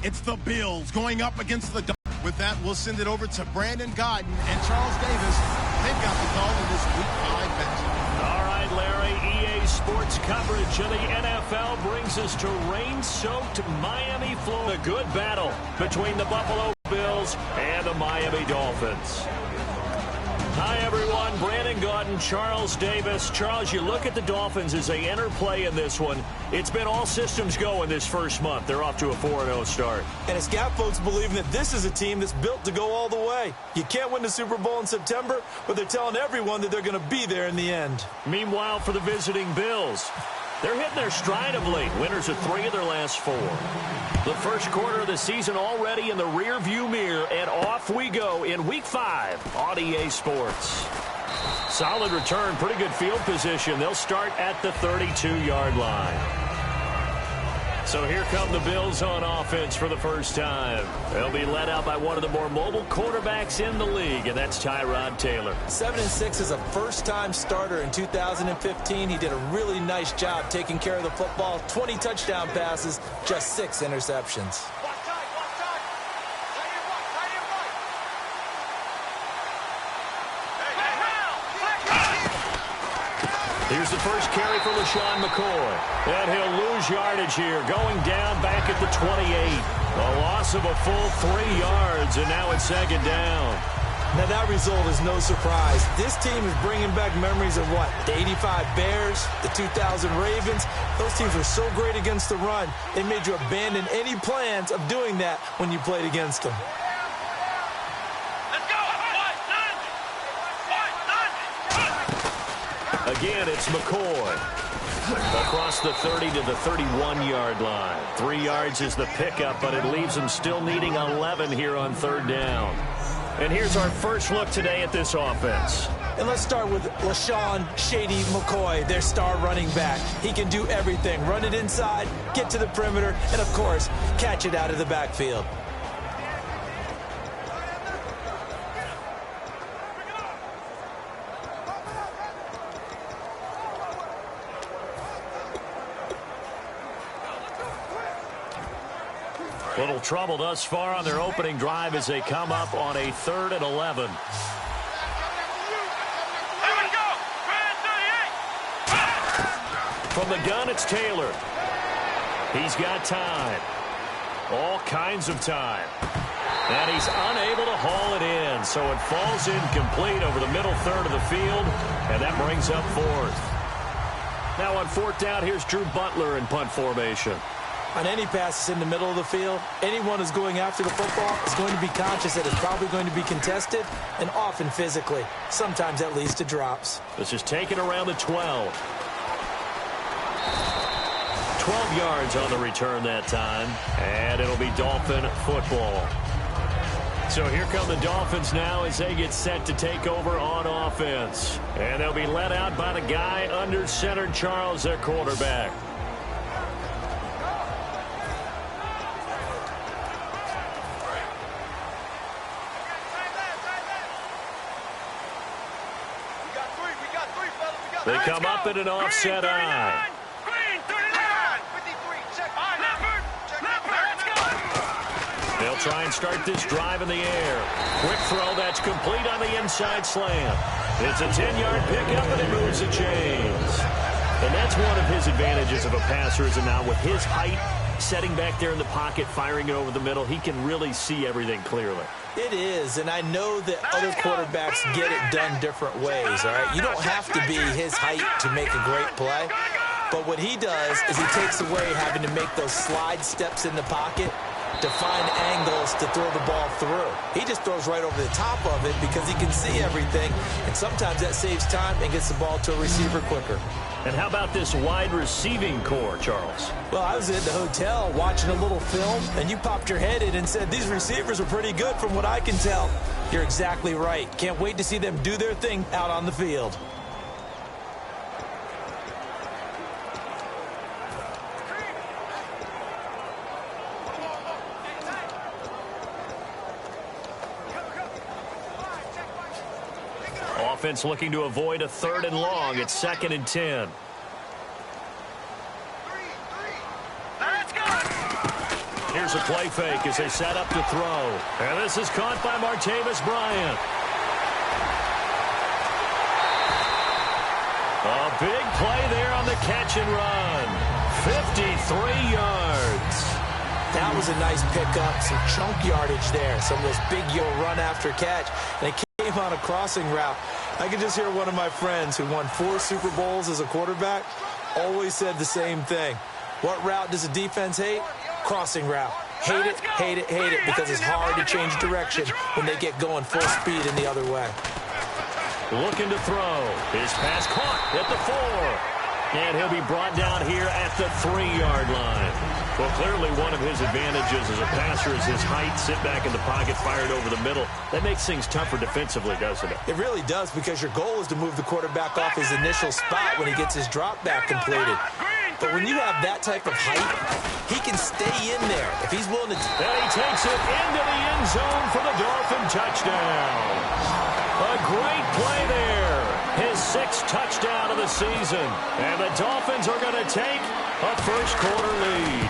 It's the Bills going up against the Dolphins. With that, we'll send it over to Brandon Godden and Charles Davis. They've got the call in this Week 5 matchup. All right, Larry, EA Sports coverage of the NFL brings us to rain-soaked Miami, Florida. A good battle between the Buffalo Bills and the Miami Dolphins. Hi, everyone. Brandon Godden, Charles Davis. Charles, you look at the Dolphins as they enter play in this one. It's been all systems go in this first month. They're off to a 4-0 start. And it's got folks believing that this is a team that's built to go all the way. You can't win the Super Bowl in September, but they're telling everyone that they're going to be there in the end. Meanwhile, for the visiting Bills, they're hitting their stride of late. Winners of 3 of their last 4. The first quarter of the season already in the rear-view mirror, and off we go in Week 5 on EA Sports. Solid return, pretty good field position. They'll start at the 32-yard line. So here come the Bills on offense for the first time. They'll be led out by one of the more mobile quarterbacks in the league, and that's Tyrod Taylor. 7-6 as a first-time starter in 2015. He did a really nice job taking care of the football. 20 touchdown passes, just 6 interceptions. Here's the first carry for LaShawn McCoy. And he'll lose yardage here, going down back at the 28. A loss of a full 3 yards, and now it's second down. Now that result is no surprise. This team is bringing back memories of what? The 85 Bears, the 2000 Ravens. Those teams were so great against the run, it made you abandon any plans of doing that when you played against them. Again, it's McCoy. Across the 30 to the 31-yard line. 3 yards is the pickup, but it leaves them still needing 11 here on third down. And here's our first look today at this offense. And let's start with LaShawn Shady McCoy, their star running back. He can do everything. Run it inside, get to the perimeter, and, of course, catch it out of the backfield. Little trouble thus far on their opening drive as they come up on a 3rd and 11. From the gun, it's Taylor. He's got time. All kinds of time. And he's unable to haul it in, so it falls incomplete over the middle third of the field, and that brings up 4th. Now on 4th down, here's Drew Butler in punt formation. On any passes in the middle of the field, anyone who's going after the football is going to be conscious that it's probably going to be contested, and often physically. Sometimes that leads to drops. This is taken around the 12. 12 yards on the return that time, and it'll be Dolphin football. So here come the Dolphins now as they get set to take over on offense. And they'll be led out by the guy under center, Charles, their quarterback. They come up in an offset eye. They'll try and start this drive in the air. Quick throw that's complete on the inside slant. It's a 10-yard pickup, and it moves the chains. And that's one of his advantages of a passer, is now with his height, setting back there in the pocket, firing it over the middle, he can really see everything clearly. It is, and I know that other quarterbacks get it done different ways, all right? You don't have to be his height to make a great play, but what he does is he takes away having to make those slide steps in the pocket to find angles to throw the ball through. He just throws right over the top of it because he can see everything, and sometimes that saves time and gets the ball to a receiver quicker. And how about this wide receiving core, Charles? Well, I was at the hotel watching a little film, and you popped your head in and said, these receivers are pretty good from what I can tell. You're exactly right. Can't wait to see them do their thing out on the field. Offense looking to avoid a 3rd and long. It's 2nd and 10. Here's a play fake as they set up to throw. And this is caught by Martavis Bryant. A big play there on the catch and run. 53 yards. That was a nice pickup, some chunk yardage there. Some of those big run after catch. And it came on a crossing route. I could just hear one of my friends who won 4 Super Bowls as a quarterback always said the same thing. What route does a defense hate? Crossing route. Hate it, hate it, hate it, because it's hard to change direction when they get going full speed in the other way. Looking to throw. His pass caught at the 4. And he'll be brought down here at the 3-yard line. Well, clearly one of his advantages as a passer is his height. Sit back in the pocket, fired over the middle. That makes things tougher defensively, doesn't it? It really does, because your goal is to move the quarterback off his initial spot when he gets his drop back completed. But when you have that type of height, he can stay in there if he's willing to. And he takes it into the end zone for the Dolphin touchdown. A great play there. His 6th touchdown of the season. And the Dolphins are going to take a first-quarter lead.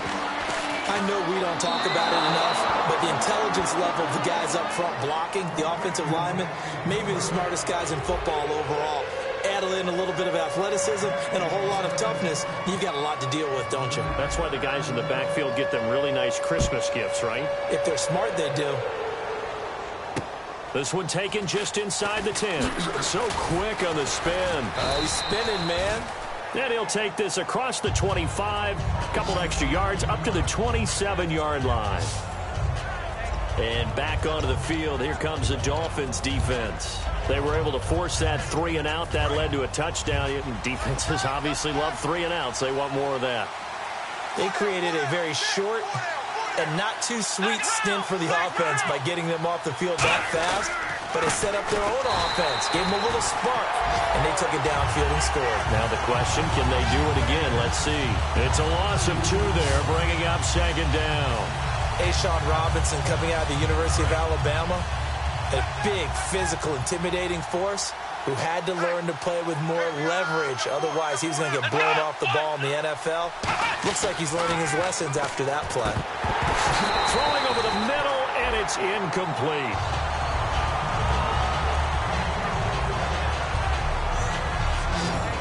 I know we don't talk about it enough, but the intelligence level of the guys up front blocking, the offensive linemen, maybe the smartest guys in football overall. Add in a little bit of athleticism and a whole lot of toughness, you've got a lot to deal with, don't you? That's why the guys in the backfield get them really nice Christmas gifts, right? If they're smart, they do. This one taken just inside the 10. So quick on the spin. He's spinning, man. And he'll take this across the 25, a couple extra yards, up to the 27-yard line. And back onto the field, here comes the Dolphins defense. They were able to force that 3-and-out. That led to a touchdown. Defenses obviously love 3-and-outs. They want more of that. They created a very short and not too sweet stint for the offense by getting them off the field that fast, but it set up their own offense, gave them a little spark, and they took it downfield and scored. Now the question, can they do it again? Let's see. It's a loss of 2 there, bringing up 2nd down. Ashawn Robinson coming out of the University of Alabama, a big, physical, intimidating force who had to learn to play with more leverage. Otherwise, he was going to get blown off the ball in the NFL. Looks like he's learning his lessons after that play. Throwing over the middle, and it's incomplete.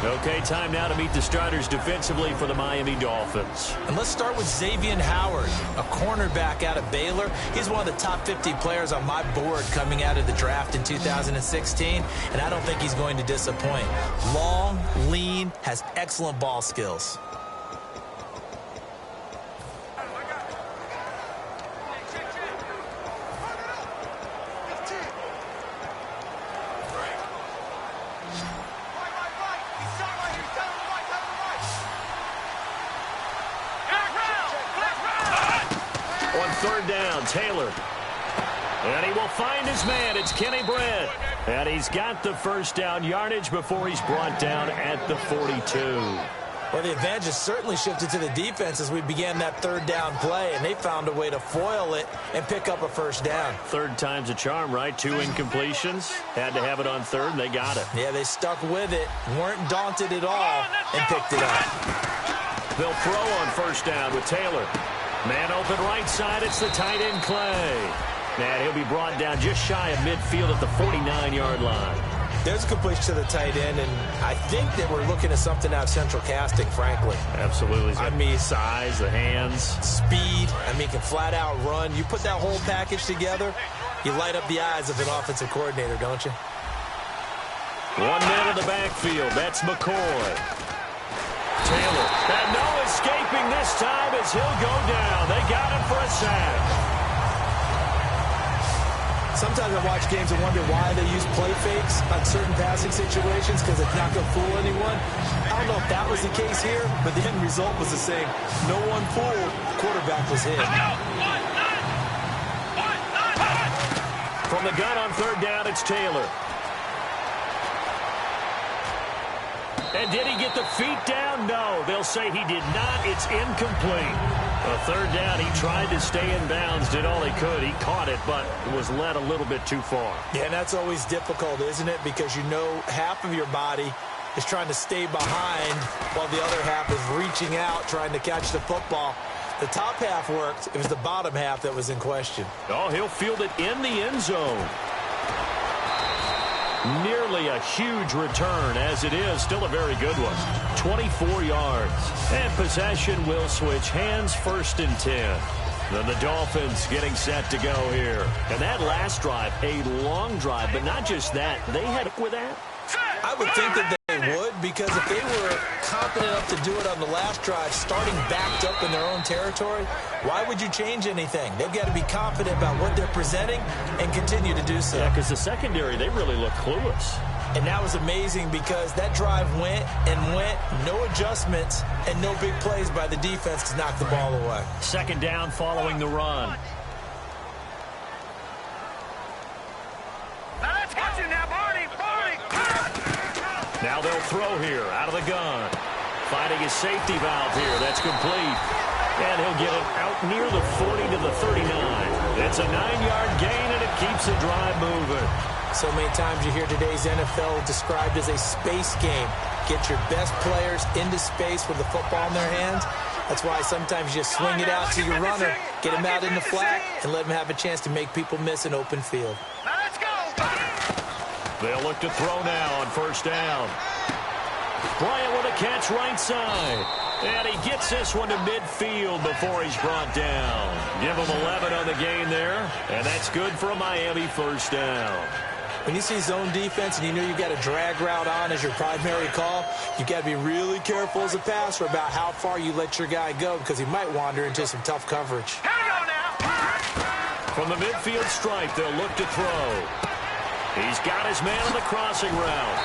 Okay, time now to meet the starters defensively for the Miami Dolphins. And let's start with Xavier Howard, a cornerback out of Baylor. He's one of the top 50 players on my board coming out of the draft in 2016, and I don't think he's going to disappoint. Long, lean, has excellent ball skills. Third down, Taylor. And he will find his man. It's Kenny Brett. And he's got the first down yardage before he's brought down at the 42. Well, the advantage has certainly shifted to the defense as we began that third down play, and they found a way to foil it and pick up a first down. Third time's a charm, right? 2 incompletions. Had to have it on third, and they got it. Yeah, they stuck with it, weren't daunted at all, and picked it up. They'll throw on first down with Taylor. Man open right side, it's the tight end Clay. And he'll be brought down just shy of midfield at the 49-yard line. There's a completion to the tight end, and I think that we're looking at something out of central casting, frankly. Absolutely. I mean, size, the hands. Speed. I mean, can flat out run. You put that whole package together, you light up the eyes of an offensive coordinator, don't you? 1 man in the backfield. That's McCoy. Taylor. And no escaping this time as he'll go down. They got him for a sack. Sometimes I watch games and wonder why they use play fakes on certain passing situations, because it's not going to fool anyone. I don't know if that was the case here, but the end result was the same. No one fooled. Quarterback was hit. From the gun on third down, it's Taylor. And did he get the feet down? No. They'll say he did not. It's incomplete. A third down, he tried to stay in bounds, did all he could. He caught it, but it was led a little bit too far. Yeah, and that's always difficult, isn't it? Because you know half of your body is trying to stay behind while the other half is reaching out, trying to catch the football. The top half worked. It was the bottom half that was in question. Oh, he'll field it in the end zone. Nearly a huge return, as it is. Still a very good one. 24 yards. And possession will switch hands, 1st and 10. Then the Dolphins getting set to go here. And that last drive, a long drive, but not just that. They had with that. I would think that they would, because if they were confident enough to do it on the last drive, starting backed up in their own territory, why would you change anything? They've got to be confident about what they're presenting and continue to do so. Yeah, because the secondary, they really look clueless. And that was amazing because that drive went and went, no adjustments, and no big plays by the defense to knock the ball away. 2nd down following the run. Now they'll throw here out of the gun. Finding his safety valve here. That's complete. And he'll get it out near the 40 to the 39. It's a 9-yard gain, and it keeps the drive moving. So many times you hear today's NFL described as a space game. Get your best players into space with the football in their hands. That's why sometimes you swing it out to your runner, get him out in the flat, and let him have a chance to make people miss an open field. They'll look to throw now on 1st down. Bryant with a catch right side. And he gets this one to midfield before he's brought down. Give him 11 on the gain there. And that's good for a Miami 1st down. When you see zone defense and you know you've got a drag route on as your primary call, you've got to be really careful as a passer about how far you let your guy go, because he might wander into some tough coverage. From the midfield stripe, they'll look to throw. He's got his man on the crossing route.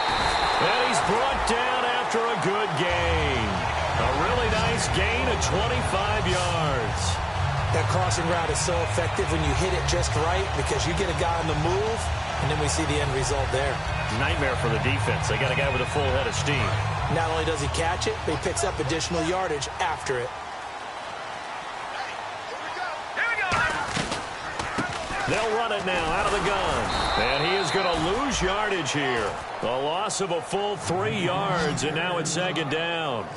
And he's brought down after a good gain. A really nice gain of 25 yards. That crossing route is so effective when you hit it just right, because you get a guy on the move, and then we see the end result there. Nightmare for the defense. They got a guy with a full head of steam. Not only does he catch it, but he picks up additional yardage after it. They'll run it now out of the gun. And he is going to lose yardage here. A loss of a full 3 yards, and now it's 2nd down.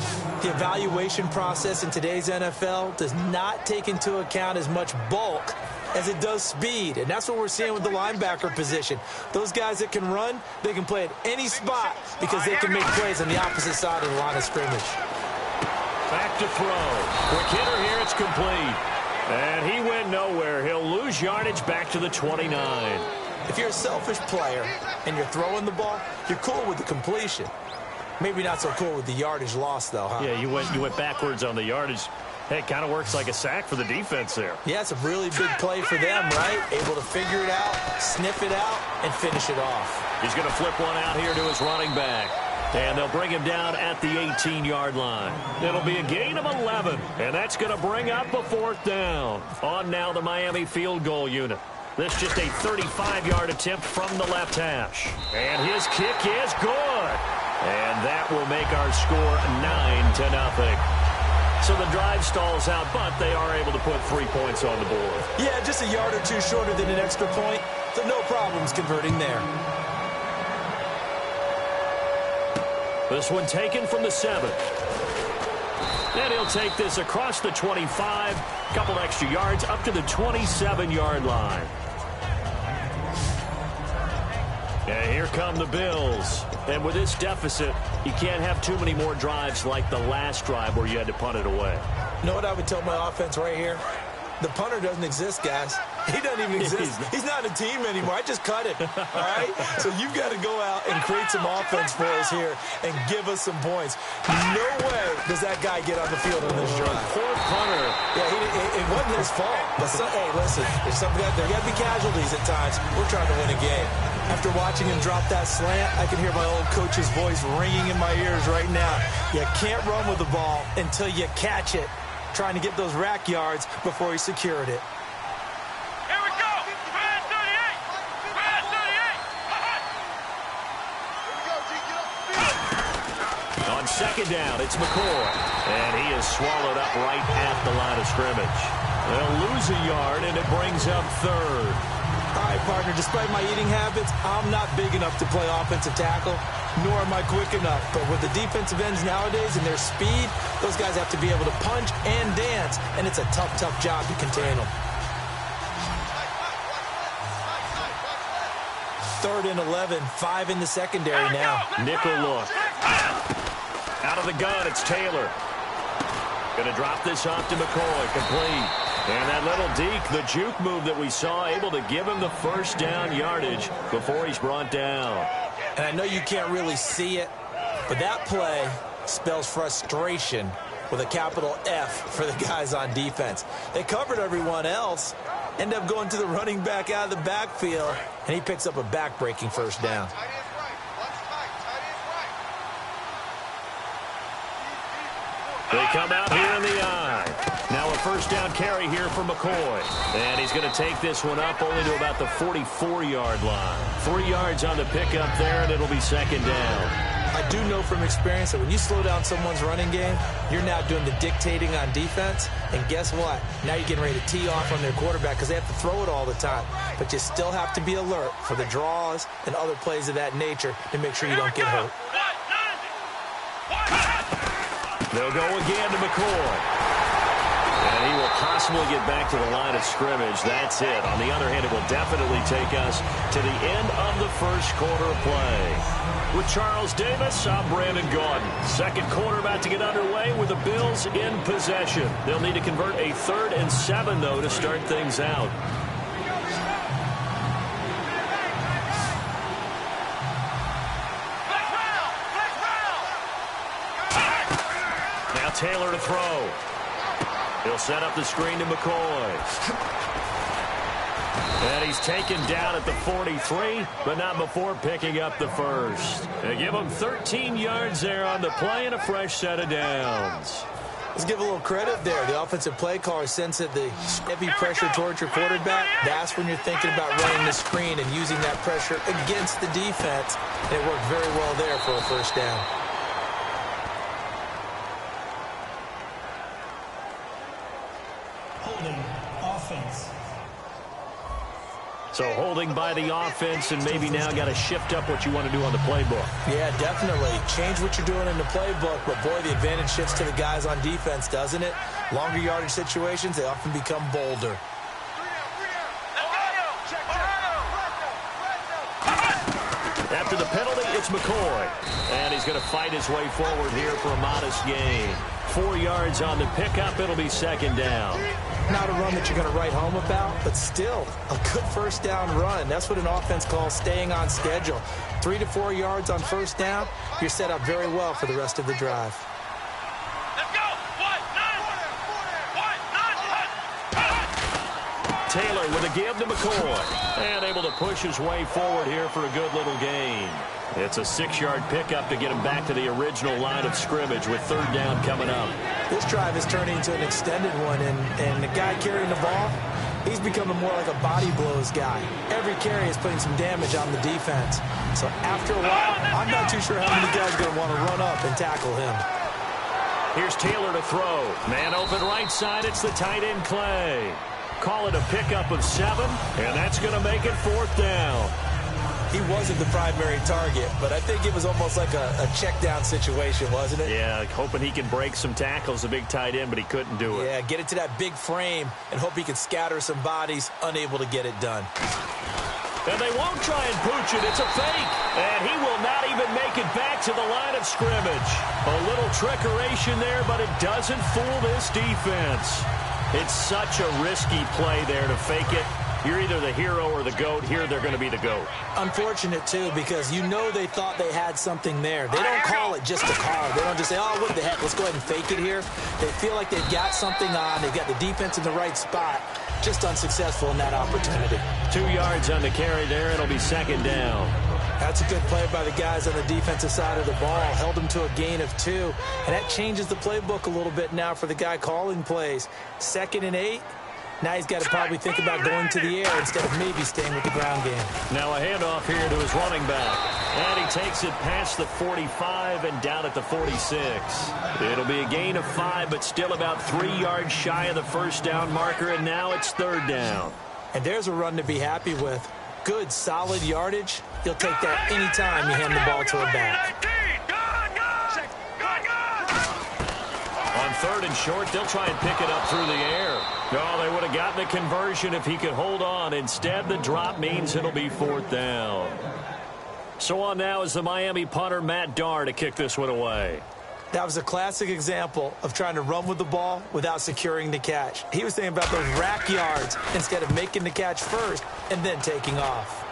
The evaluation process in today's NFL does not take into account as much bulk as it does speed. And that's what we're seeing with the linebacker position. Those guys that can run, they can play at any spot because they can make plays on the opposite side of the line of scrimmage. Back to throw. Quick hitter here, it's complete. And he went nowhere. He'll lose yardage back to the 29. If you're a selfish player and you're throwing the ball, you're cool with the completion. Maybe not so cool with the yardage loss, though, huh? Yeah, you went backwards on the yardage. Hey, it kind of works like a sack for the defense there. Yeah, it's a really big play for them, right? Able to figure it out, sniff it out, and finish it off. He's going to flip one out here to his running back. And they'll bring him down at the 18-yard line. It'll be a gain of 11, and that's going to bring up a 4th down. On now the Miami field goal unit. This just a 35-yard attempt from the left hash. And his kick is good. And that will make our score 9-0. So the drive stalls out, but they are able to put 3 points on the board. Yeah, just a yard or two shorter than an extra point, so no problems converting there. This one taken from the 7. And he'll take this across the 25, couple extra yards up to the 27-yard line. And here come the Bills. And with this deficit, you can't have too many more drives like the last drive where you had to punt it away. You know what I would tell my offense right here? The punter doesn't exist, guys. He doesn't even exist. He's not a team anymore. I just cut it, all right? So you've got to go out and create some offense for us here and give us some points. No way does that guy get on the field on this drive. Poor punter. Yeah, it wasn't his fault. But hey, listen, there's something out there. There got to be casualties at times. We're trying to win a game. After watching him drop that slant, I can hear my old coach's voice ringing in my ears right now. You can't run with the ball until you catch it. Trying to get those rack yards before he secured it. Here we go! Red 38! Red 38! On 2nd down, it's McCoy. And he is swallowed up right at the line of scrimmage. They'll lose a yard, and it brings up 3rd. All right, partner, despite my eating habits, I'm not big enough to play offensive tackle. nor am I quick enough. But with the defensive ends nowadays and their speed, those guys have to be able to punch and dance, and it's a tough, tough job to contain them. 3rd and 11, 5 in the secondary now. Nickel look. Out of the gun, it's Taylor. Going to drop this off to McCoy, complete. And that little deke, the juke move that we saw, able to give him the first down yardage before he's brought down. And I know you can't really see it, but that play spells frustration with a capital F for the guys on defense. They covered everyone else, end up going to the running back out of the backfield, and he picks up a back-breaking first down. They come out here in the eye. Now a first down carry here for McCoy. And he's going to take this one up only to about the 44-yard line. 3 yards on the pickup there, and it'll be second down. I do know from experience that when you slow down someone's running game, you're now doing the dictating on defense. And guess what? Now you're getting ready to tee off on their quarterback because they have to throw it all the time. But you still have to be alert for the draws and other plays of that nature to make sure you don't get hurt. They'll go again to McCoy. And he will possibly get back to the line of scrimmage. That's it. On the other hand, it will definitely take us to the end of the first quarter of play. With Charles Davis, I'm Brandon Gaudin. Second quarter about to get underway with the Bills in possession. They'll need to convert a 3rd and 7, though, to start things out. Now Taylor to throw. He'll set up the screen to McCoy. And he's taken down at the 43, but not before picking up the first. They give him 13 yards there on the play and a fresh set of downs. Let's give a little credit there. The offensive play caller sensed the heavy pressure towards your quarterback. That's when you're thinking about running the screen and using that pressure against the defense. And it worked very well there for a first down. Holding offense. So holding by the offense, and maybe now got to shift up what you want to do on the playbook. Yeah, definitely. Change what you're doing in the playbook, but boy, the advantage shifts to the guys on defense, doesn't it? Longer yardage situations, they often become bolder. After the penalty, it's McCoy. And he's going to fight his way forward here for a modest gain. 4 yards on the pickup. It'll be second down. Not a run that you're going to write home about, but still a good first down run. That's what an offense calls staying on schedule. 3 to 4 yards on first down, you're set up very well for the rest of the drive. Let's go. Taylor with a give to McCoy. And able to push his way forward here for a good little gain. It's a 6-yard pickup to get him back to the original line of scrimmage with third down coming up. This drive is turning into an extended one, and the guy carrying the ball, he's becoming more like a body blows guy. Every carry is putting some damage on the defense. So after a while, I'm not too sure how many guys are going to want to run up and tackle him. Here's Taylor to throw. Man open right side, it's the tight end Clay. Call it a pickup of 7, and that's going to make it 4th down. He wasn't the primary target, but I think it was almost like a check-down situation, wasn't it? Yeah, hoping he could break some tackles, the big tight end, but he couldn't do it. Yeah, get it to that big frame and hope he could scatter some bodies, unable to get it done. And they won't try and pooch it. It's a fake. And he will not even make it back to the line of scrimmage. A little trickeration there, but it doesn't fool this defense. It's such a risky play there to fake it. You're either the hero or the GOAT. Here, they're going to be the GOAT. Unfortunate, too, because you know they thought they had something there. They don't call it just a call. They don't just say, oh, what the heck, let's go ahead and fake it here. They feel like they've got something on. They've got the defense in the right spot. Just unsuccessful in that opportunity. 2 yards on the carry there. It'll be second down. That's a good play by the guys on the defensive side of the ball. Held them to a gain of 2. And that changes the playbook a little bit now for the guy calling plays. 2nd and 8. Now he's got to probably think about going to the air instead of maybe staying with the ground game. Now a handoff here to his running back. And he takes it past the 45 and down at the 46. It'll be a gain of 5, but still about 3 yards shy of the first down marker, and now it's third down. And there's a run to be happy with. good, solid yardage, you'll take that anytime you hand the ball to a back. On 3rd and short, they'll try and pick it up through the air. Oh, they would have gotten a conversion if he could hold on. Instead, the drop means it'll be 4th down. So on now is the Miami punter, Matt Darr, to kick this one away. That was a classic example of trying to run with the ball without securing the catch. He was thinking about those rack yards instead of making the catch first and then taking off.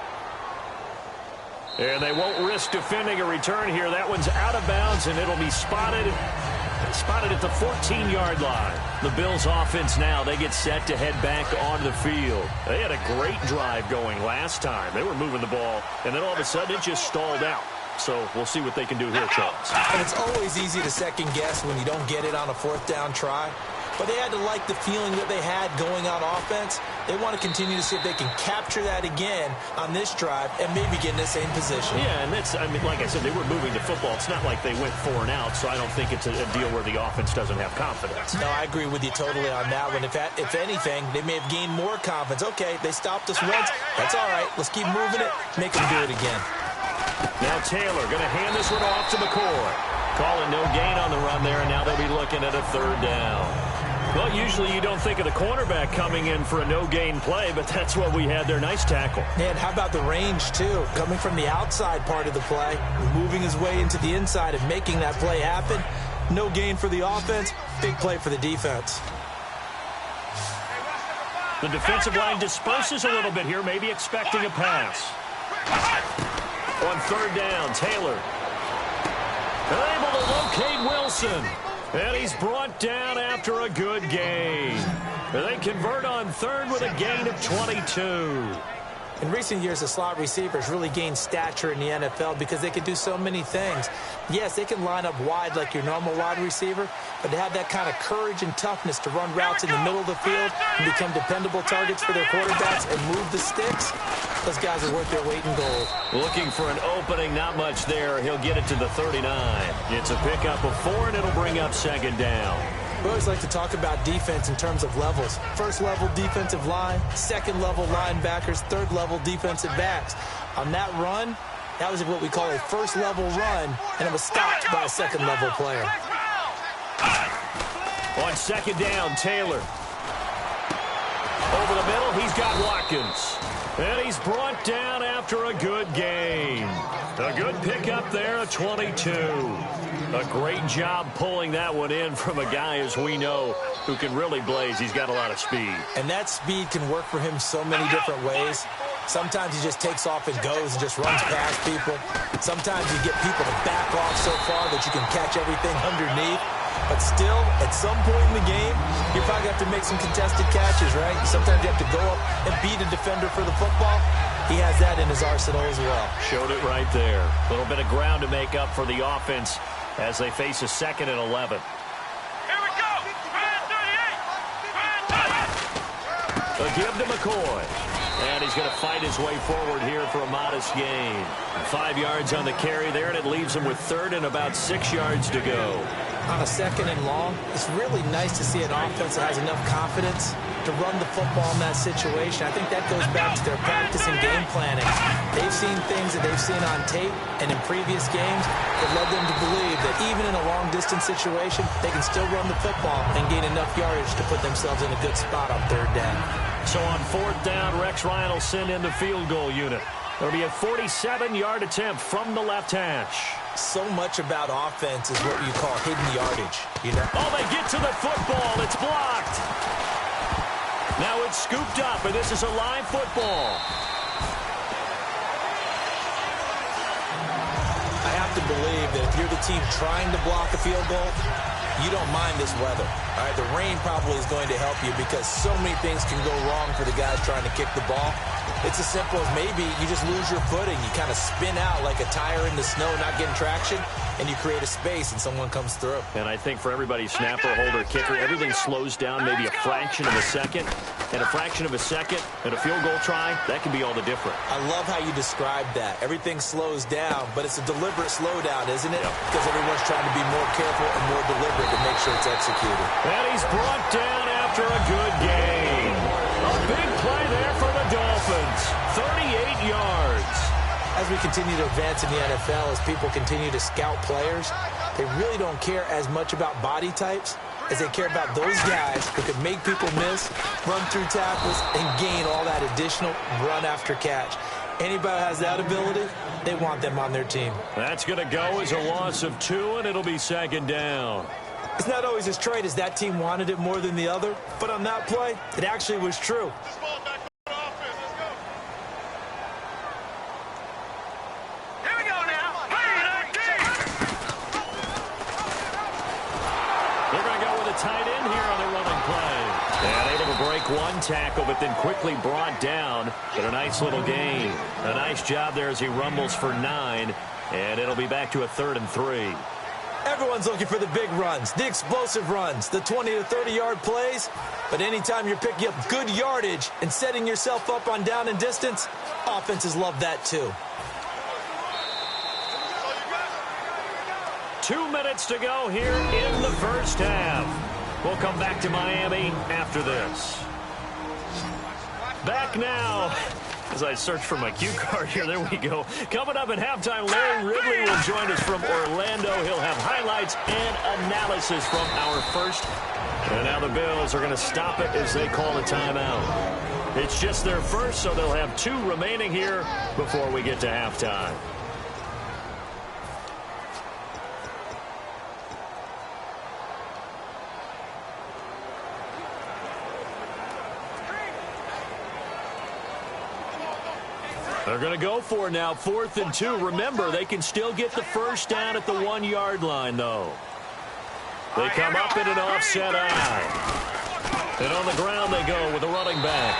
And they won't risk defending a return here. That one's out of bounds, and it'll be spotted at the 14-yard line. The Bills offense now, they get set to head back onto the field. They had a great drive going last time. They were moving the ball, and then all of a sudden it just stalled out. So we'll see what they can do here, Charles. And it's always easy to second guess when you don't get it on a 4th down try. But they had to like the feeling that they had going on offense. They want to continue to see if they can capture that again on this drive and maybe get in the same position. Yeah, and that's, I mean, like I said, they were moving the football. It's not like they went 4 and out, so I don't think it's a deal where the offense doesn't have confidence. No, I agree with you totally on that one. If anything, they may have gained more confidence. Okay, they stopped us once. That's all right. Let's keep moving it. Make them do it again. Now Taylor going to hand this one off to McCoy. Calling no gain on the run there, and now they'll be looking at a 3rd down. Well, usually you don't think of the cornerback coming in for a no-gain play, but that's what we had there. Nice tackle. And how about the range, too? Coming from the outside part of the play, moving his way into the inside and making that play happen. No gain for the offense, big play for the defense. The defensive line disperses a little bit here, maybe expecting a pass. On 3rd down, Taylor. Able to locate Wilson. And he's brought down after a good gain. They convert on 3rd with a gain of 22. In recent years, the slot receivers really gained stature in the NFL because they can do so many things. Yes, they can line up wide like your normal wide receiver, but to have that kind of courage and toughness to run routes in the middle of the field and become dependable targets for their quarterbacks and move the sticks, those guys are worth their weight in gold. Looking for an opening, not much there. He'll get it to the 39. It's a pickup of 4, and it'll bring up 2nd down. We always like to talk about defense in terms of levels. 1st level defensive line, 2nd level linebackers, 3rd level defensive backs. On that run, that was what we call a 1st level run, and it was stopped by a 2nd level player. On 2nd down, Taylor. Over the middle, he's got Watkins. And he's brought down after a good gain. A good pickup there, a 22. A great job pulling that one in from a guy, as we know, who can really blaze. He's got a lot of speed. And that speed can work for him so many different ways. Sometimes he just takes off and goes and just runs past people. Sometimes you get people to back off so far that you can catch everything underneath. But still, at some point in the game, you probably have to make some contested catches, right? Sometimes you have to go up and beat a defender for the football. He has that in his arsenal as well. Showed it right there. A little bit of ground to make up for the offense as they face a 2nd and 11. Here we go. A give to McCoy. And he's going to fight his way forward here for a modest gain. 5 yards on the carry there, and it leaves him with 3rd and about 6 yards to go. On a 2nd and long, it's really nice to see an offense that has enough confidence to run the football in that situation. I think that goes back to their practice and game planning. They've seen things that they've seen on tape and in previous games that led them to believe that even in a long-distance situation, they can still run the football and gain enough yardage to put themselves in a good spot on 3rd down. So on 4th down, Rex Ryan will send in the field goal unit. It'll be a 47-yard attempt from the left hash. So much about offense is what you call hidden yardage, you know? Oh, they get to the football. It's blocked. Now it's scooped up, and this is a live football. I have to believe that if you're the team trying to block a field goal, you don't mind this weather. All right, the rain probably is going to help you because so many things can go wrong for the guys trying to kick the ball. It's as simple as maybe you just lose your footing. You kind of spin out like a tire in the snow, not getting traction, and you create a space and someone comes through. And I think for everybody, snapper, holder, kicker, everything slows down maybe a fraction of a second. And a fraction of a second and a field goal try, that can be all the different. I love how you described that. Everything slows down, but it's a deliberate slowdown, isn't it? Yep. Because everyone's trying to be more careful and more deliberate to make sure it's executed. And he's brought down after a good gain. A big play there for the Dolphins. 38 as we continue to advance in the NFL, as people continue to scout players, they really don't care as much about body types as they care about those guys who can make people miss, run through tackles, and gain all that additional run after catch. Anybody who has that ability, they want them on their team. That's going to go as a loss of 2, and it'll be second down. It's not always as straight as that team wanted it more than the other, but on that play, it actually was true. Tight end here on the running play. And able to break one tackle, but then quickly brought down. But a nice little gain. A nice job there as he rumbles for 9. And it'll be back to a 3rd and 3. Everyone's looking for the big runs, the explosive runs, the 20 to 30-yard plays. But anytime you're picking up good yardage and setting yourself up on down and distance, offenses love that too. 2 minutes to go here in the first half. We'll come back to Miami after this. Back now. As I search for my cue card here, there we go. Coming up at halftime, Larry Ridley will join us from Orlando. He'll have highlights and analysis from our first. And now the Bills are going to stop it as they call a timeout. It's just their first, so they'll have 2 remaining here before we get to halftime. They're going to go for it now, 4th and 2. Remember, they can still get the first down at the 1-yard line, though. They come up in an offset eye. And on the ground they go with the running back.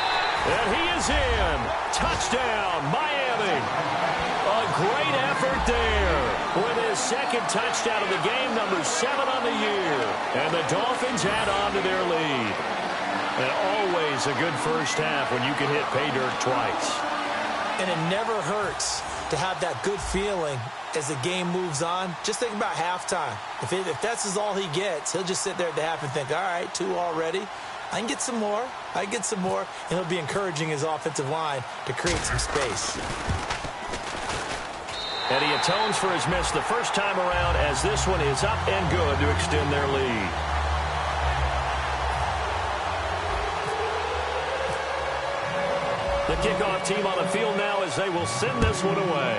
And he is in. Touchdown, Miami. A great effort there with his second touchdown of the game, number 7 on the year. And the Dolphins add on to their lead. And always a good first half when you can hit pay dirt twice. And it never hurts to have that good feeling as the game moves on. Just think about halftime. If that's all he gets, he'll just sit there at the half and think, all right, 2 already. I can get some more. I can get some more. And he'll be encouraging his offensive line to create some space. And he atones for his miss the first time around as this one is up and good to extend their lead. The kickoff team on the field now as they will send this one away.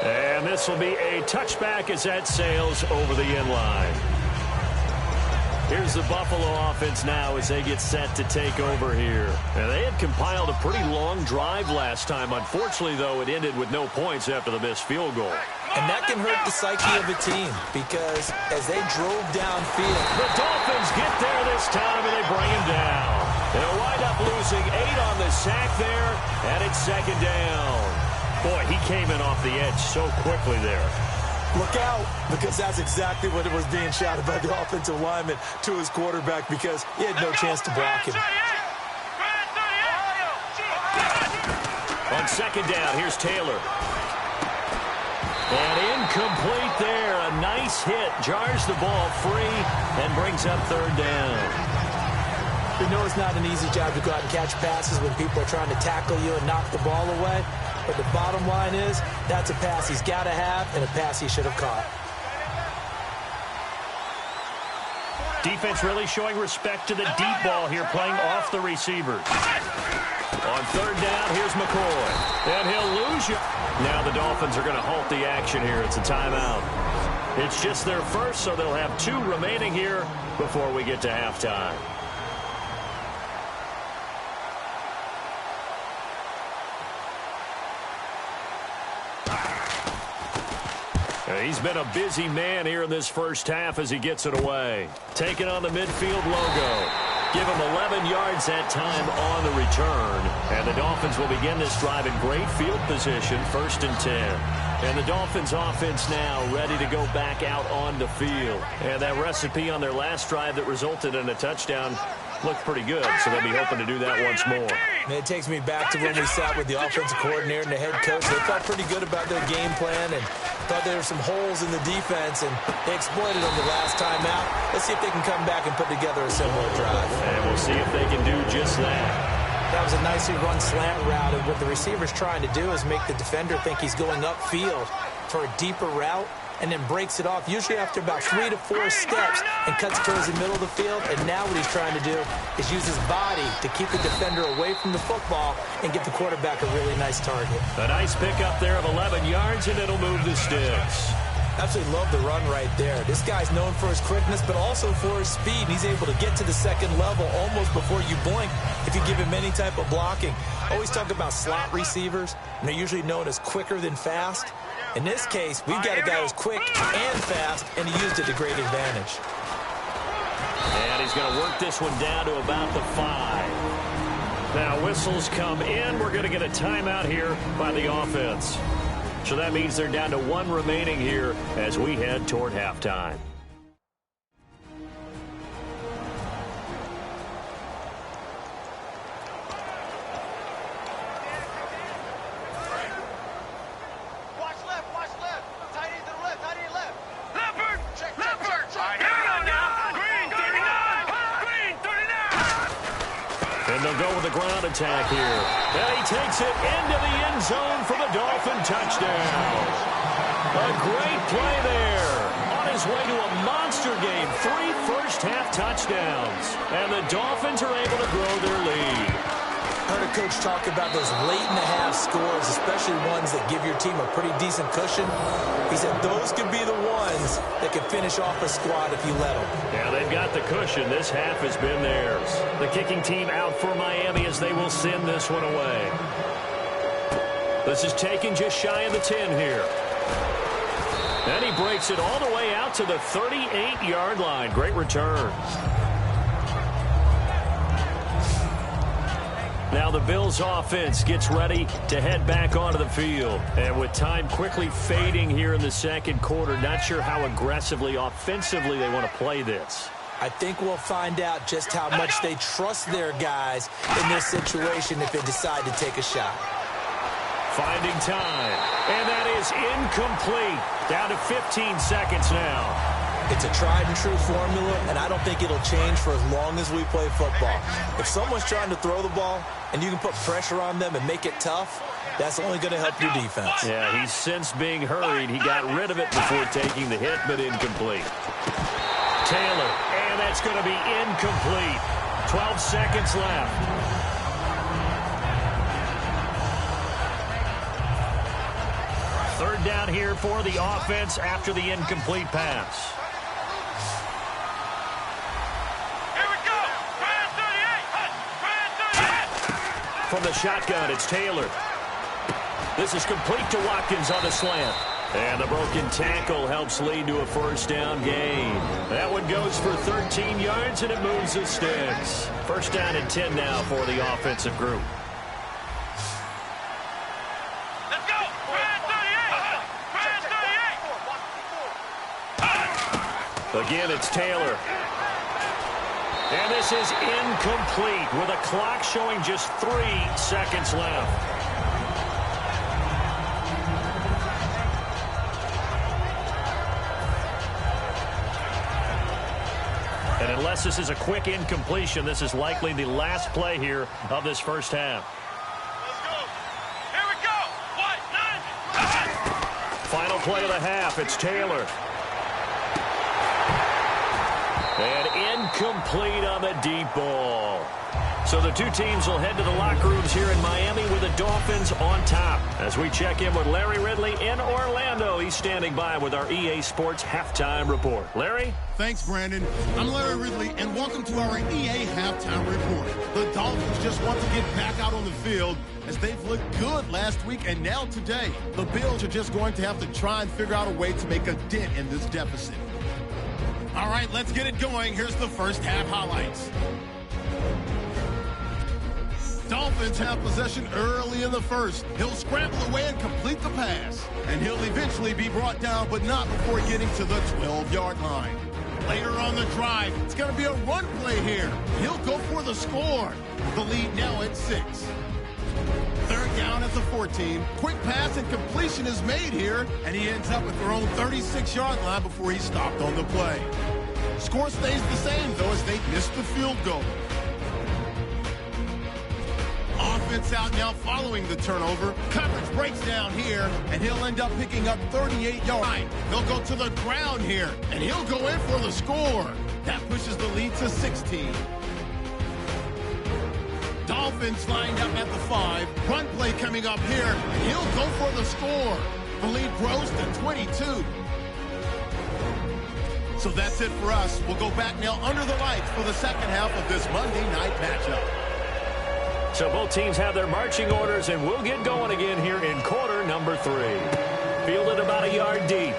And this will be a touchback as that sails over the end line. Here's the Buffalo offense now as they get set to take over here. And they had compiled a pretty long drive last time. Unfortunately, though, it ended with no points after the missed field goal. And that can hurt the psyche of a team because as they drove downfield, the Dolphins get there this time and they bring him down. They'll wind up losing 8 on the sack there, and it's second down. Boy, he came in off the edge so quickly there. Look out, because that's exactly what it was being shouted by the offensive lineman to his quarterback because he had no chance to block him. On second down, here's Taylor. And incomplete there. A nice hit. Jars the ball free and brings up 3rd down. We know it's not an easy job to go out and catch passes when people are trying to tackle you and knock the ball away. But the bottom line is, that's a pass he's got to have and a pass he should have caught. Defense really showing respect to the deep ball here, playing off the receivers. On 3rd down, here's McCoy. And he'll lose you. Now the Dolphins are going to halt the action here. It's a timeout. It's just their first, so they'll have 2 remaining here before we get to halftime. He's been a busy man here in this first half as he gets it away. Taking on the midfield logo. Give him 11 yards that time on the return. And the Dolphins will begin this drive in great field position, 1st and 10. And the Dolphins offense now ready to go back out on the field. And that recipe on their last drive that resulted in a touchdown looked pretty good, so they'll be hoping to do that once more. And it takes me back to when we sat with the offensive coordinator and the head coach. They felt pretty good about their game plan and thought there were some holes in the defense, and they exploited them the last time out. Let's see if they can come back and put together a similar drive. And we'll see if they can do just that. That was a nicely run slant route, and what the receiver's trying to do is make the defender think he's going upfield for a deeper route, and then breaks it off, usually after about 3 to 4 steps, and cuts towards the middle of the field. And now what he's trying to do is use his body to keep the defender away from the football and give the quarterback a really nice target. A nice pickup there of 11 yards, and it'll move the sticks. Absolutely love the run right there. This guy's known for his quickness, but also for his speed. And he's able to get to the second level almost before you blink if you give him any type of blocking. Always talk about slot receivers, and they're usually known as quicker than fast. In this case, we've got a guy who's quick and fast, and he used it to great advantage. And he's going to work this one down to about the 5. Now, whistles come in. We're going to get a timeout here by the offense. So that means they're down to 1 remaining here as we head toward halftime. And they'll go with the ground attack here. And he takes it into the end zone for the Dolphin touchdown. A great play there. On his way to a monster game. 3 first-half touchdowns. And the Dolphins are able to grow their lead. Heard a coach talk about those late-in-the-half scores, especially ones that give your team a pretty decent cushion. He said those could be the ones that can finish off a squad if you let them. Yeah, they've got the cushion. This half has been theirs. The kicking team out for Miami as they will send this one away. This is taken just shy of the 10 here. And he breaks it all the way out to the 38-yard line. Great return. Now the Bills offense gets ready to head back onto the field. And with time quickly fading here in the second quarter, not sure how aggressively, offensively they want to play this. I think we'll find out just how much they trust their guys in this situation if they decide to take a shot. Finding time. And that is incomplete. Down to 15 seconds now. It's a tried-and-true formula, and I don't think it'll change for as long as we play football. If someone's trying to throw the ball and you can put pressure on them and make it tough, that's only going to help your defense. Yeah, he's since being hurried. He got rid of it before taking the hit, but incomplete. Taylor, and that's going to be incomplete. 12 seconds left. Third down here for the offense after the incomplete pass. From the shotgun, it's Taylor. This is complete to Watkins on the slant. And the broken tackle helps lead to a first down gain. That one goes for 13 yards, and it moves the sticks. First down and 10 now for the offensive group. Let's go! Brand 38! Again, it's Taylor. And this is incomplete with a clock showing just 3 seconds left. And unless this is a quick incompletion, this is likely the last play here of this first half. Let's go! Here we go! 1, 9! Final play of the half, it's Taylor. And incomplete on the deep ball. So the two teams will head to the locker rooms here in Miami with the Dolphins on top. As we check in with Larry Ridley in Orlando, he's standing by with our EA Sports Halftime Report. Larry? Thanks, Brandon. I'm Larry Ridley, and welcome to our EA Halftime Report. The Dolphins just want to get back out on the field as they've looked good last week and now today. The Bills are just going to have to try and figure out a way to make a dent in this deficit. All right, let's get it going. Here's the first half highlights. Dolphins have possession early in the first. He'll scramble away and complete the pass. And he'll eventually be brought down, but not before getting to the 12-yard line. Later on the drive, it's going to be a run play here. He'll go for the score. The lead now at 6. Third down at the 14. Quick pass and completion is made here, and he ends up at their own 36-yard line before he's stopped on the play. Score stays the same, though, as they missed the field goal. defense out now following the turnover. Coverage breaks down here, and he'll end up picking up 38 yards. He'll go to the ground here, and he'll go in for the score. That pushes the lead to 16. Dolphins lined up at the 5. Run play coming up here, and he'll go for the score. The lead grows to 22. So that's it for us. We'll go back now under the lights for the second half of this Monday night matchup. So both teams have their marching orders, and we'll get going again here in quarter number 3. Fielded about a yard deep.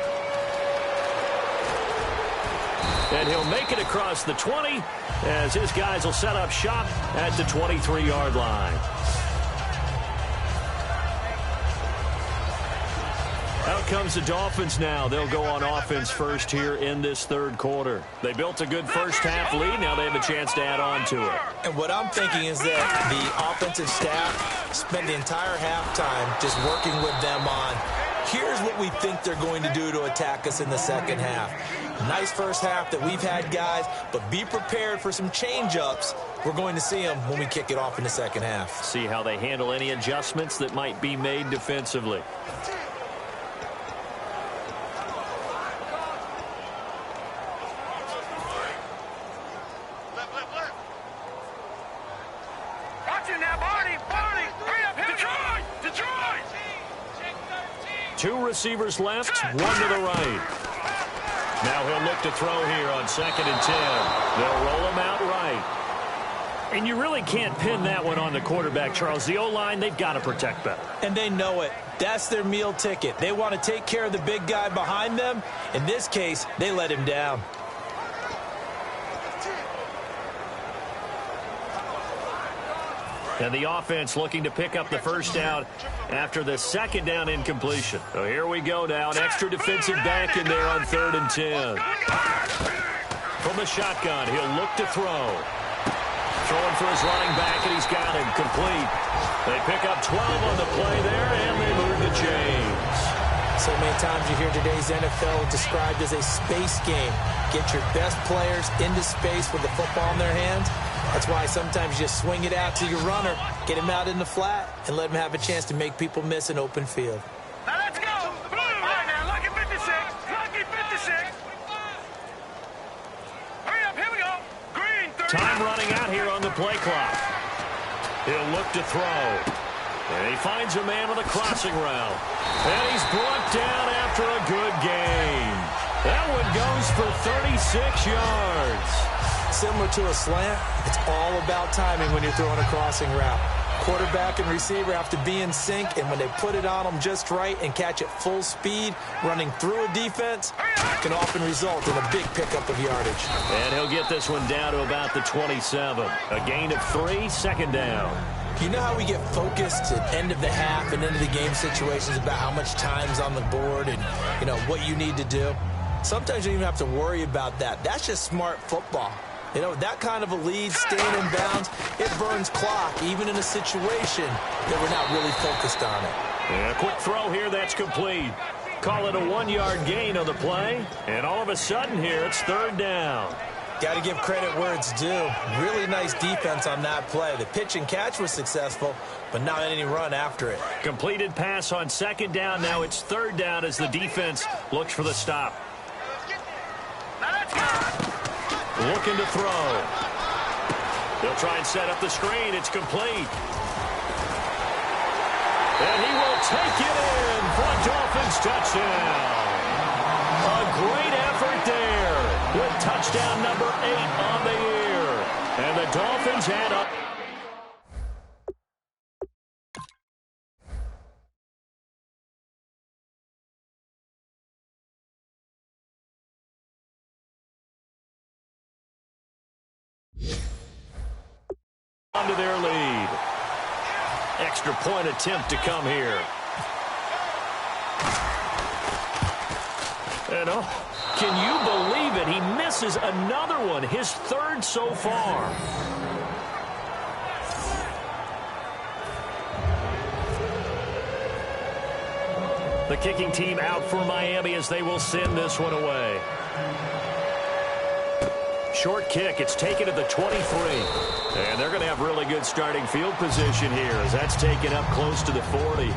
And he'll make it across the 20 as his guys will set up shop at the 23-yard line. Out comes the Dolphins now. They'll go on offense first here in this third quarter. They built a good first half lead. Now they have a chance to add on to it. And what I'm thinking is that the offensive staff spent the entire halftime just working with them on, here's what we think they're going to do to attack us in the second half. Nice first half that we've had, guys, but be prepared for some change-ups. We're going to see them when we kick it off in the second half. See how they handle any adjustments that might be made defensively. Two receivers left, one to the right. Now he'll look to throw here on 2nd and 10. They'll roll him out right. And you really can't pin that one on the quarterback, Charles. The O-line, they've got to protect better. And they know it. That's their meal ticket. They want to take care of the big guy behind them. In this case, they let him down. And the offense looking to pick up the first down after the second down incompletion. So here we go now. An extra defensive back in there on 3rd and 10. From the shotgun, he'll look to throw. Throwing for his running back, and he's got him complete. They pick up 12 on the play there, and they move the chains. So many times you hear today's NFL described as a space game. Get your best players into space with the football in their hands. That's why sometimes you just swing it out to your runner, get him out in the flat, and let him have a chance to make people miss an open field. Now let's go. Blue. All right, now, lucky 56. Lucky 56. Hurry up, here we go. Green, 30. Time running out here on the play clock. He'll look to throw. And he finds a man with a crossing route. And he's brought down after a good gain. That one goes for 36 yards. Similar to a slant, it's all about timing when you're throwing a crossing route. Quarterback and receiver have to be in sync, and when they put it on them just right and catch it full speed, running through a defense can often result in a big pickup of yardage. And he'll get this one down to about the 27. A gain of 3, 2nd down. You know how we get focused at end of the half and into the game situations about how much time's on the board and, you know, what you need to do? Sometimes you don't even have to worry about that. That's just smart football. You know, that kind of a lead, staying in bounds, it burns clock, even in a situation that we're not really focused on it. And a quick throw here, that's complete. Call it a 1-yard gain on the play, and all of a sudden here, it's 3rd down. Got to give credit where it's due. Really nice defense on that play. The pitch and catch was successful, but not any run after it. Completed pass on 2nd down. Now it's 3rd down as the defense looks for the stop. Now let's go. Looking to throw. They'll try and set up the screen. It's complete. And he will take it in for a Dolphins touchdown. A great effort there with touchdown number 8 on the year. And the Dolphins had up. Onto their lead. Extra point attempt to come here. And can you believe it? He misses another one, his 3rd so far. The kicking team out for Miami as they will send this one away. Short kick. It's taken at the 23. And they're going to have really good starting field position here as that's taken up close to the 40.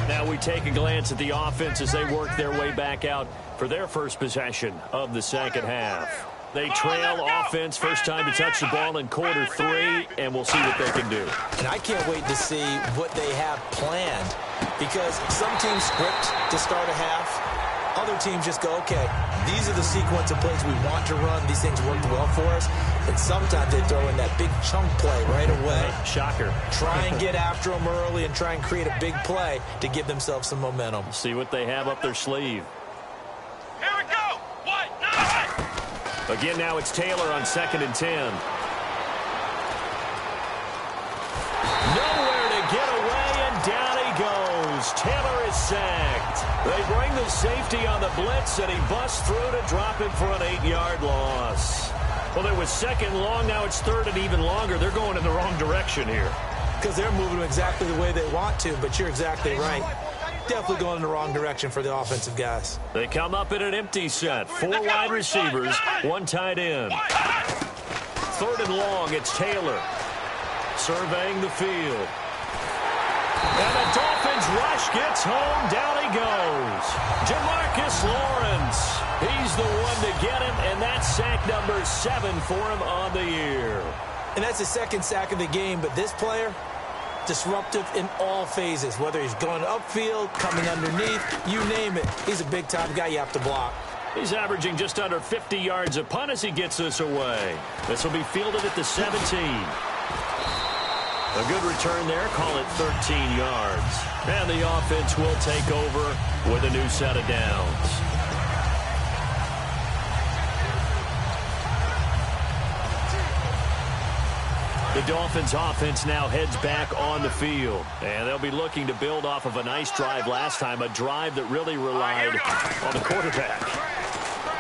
Now we take a glance at the offense as they work their way back out for their first possession of the second half. They trail offense, first time to touch the ball in quarter 3, and we'll see what they can do. And I can't wait to see what they have planned, because some teams script to start a half. Other teams just go, okay, these are the sequence of plays we want to run. These things worked well for us. And sometimes they throw in that big chunk play right away. Shocker. Try and get after them early and try and create a big play to give themselves some momentum. See what they have up their sleeve. Here we go. 1, 9. Again, now it's Taylor on 2nd and 10. Nowhere to get away, and down he goes. Taylor is sacked. They bring the safety on the blitz, and he busts through to drop him for an 8-yard loss. Well, it was 2nd long. Now it's 3rd and even longer. They're going in the wrong direction here. Because they're moving exactly the way they want to, but you're exactly right. Definitely going in the wrong direction for the offensive guys. They come up in an empty set. 4 wide receivers, 1 tight end. 3rd and long, it's Taylor surveying the field. And the Dolphins rush gets home. Down he goes. Jamarcus Lawrence. He's the one to get him, and that's sack number 7 for him on the year. And that's the 2nd sack of the game, but this player, disruptive in all phases, whether he's going upfield, coming underneath, you name it. He's a big-time guy you have to block. He's averaging just under 50 yards a punt as he gets this away. This will be fielded at the 17. A good return there. Call it 13 yards. And the offense will take over with a new set of downs. The Dolphins offense now heads back on the field. And they'll be looking to build off of a nice drive last time, a drive that really relied on the quarterback.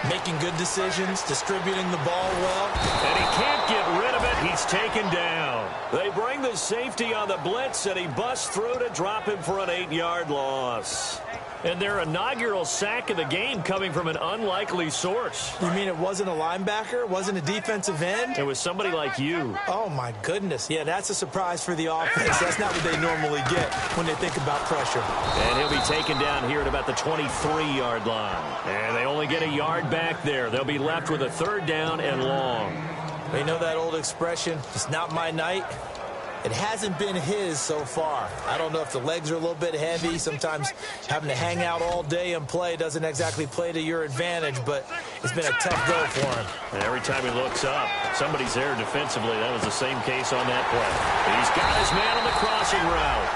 Making good decisions, distributing the ball well. And he can't get rid of it. He's taken down. They bring the safety on the blitz, and he busts through to drop him for an 8-yard loss. And their inaugural sack of the game coming from an unlikely source. You mean it wasn't a linebacker? It wasn't a defensive end? It was somebody like you. Oh, my goodness. Yeah, that's a surprise for the offense. That's not what they normally get when they think about pressure. And he'll be taken down here at about the 23-yard line. And they only get a yard back there. They'll be left with a 3rd down and long. You know that old expression, it's not my night? It hasn't been his so far. I don't know if the legs are a little bit heavy. Sometimes having to hang out all day and play doesn't exactly play to your advantage, but it's been a tough go for him. And every time he looks up, somebody's there defensively. That was the same case on that play. He's got his man on the crossing route.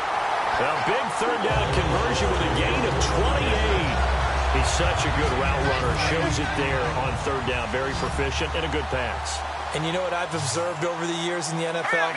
A big 3rd down conversion with a gain of 28. He's such a good route runner. Shows it there on 3rd down. Very proficient and a good pass. And you know what I've observed over the years in the NFL?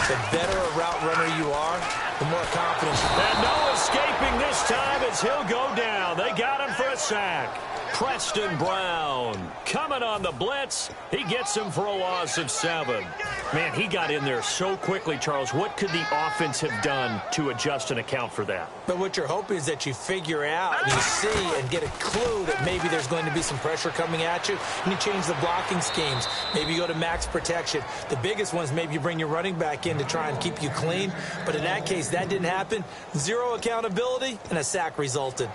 The better a route runner you are, the more confidence. And no escaping this time as he'll go down. They got him for a sack. Preston Brown coming on the blitz. He gets him for a loss of 7. Man, he got in there so quickly, Charles. What could the offense have done to adjust and account for that? But what you're hoping is that you figure out, you see, and get a clue that maybe there's going to be some pressure coming at you, and you change the blocking schemes. Maybe you go to max protection. The biggest one is maybe you bring your running back in to try and keep you clean. But in that case, that didn't happen. 0 accountability, and a sack resulted.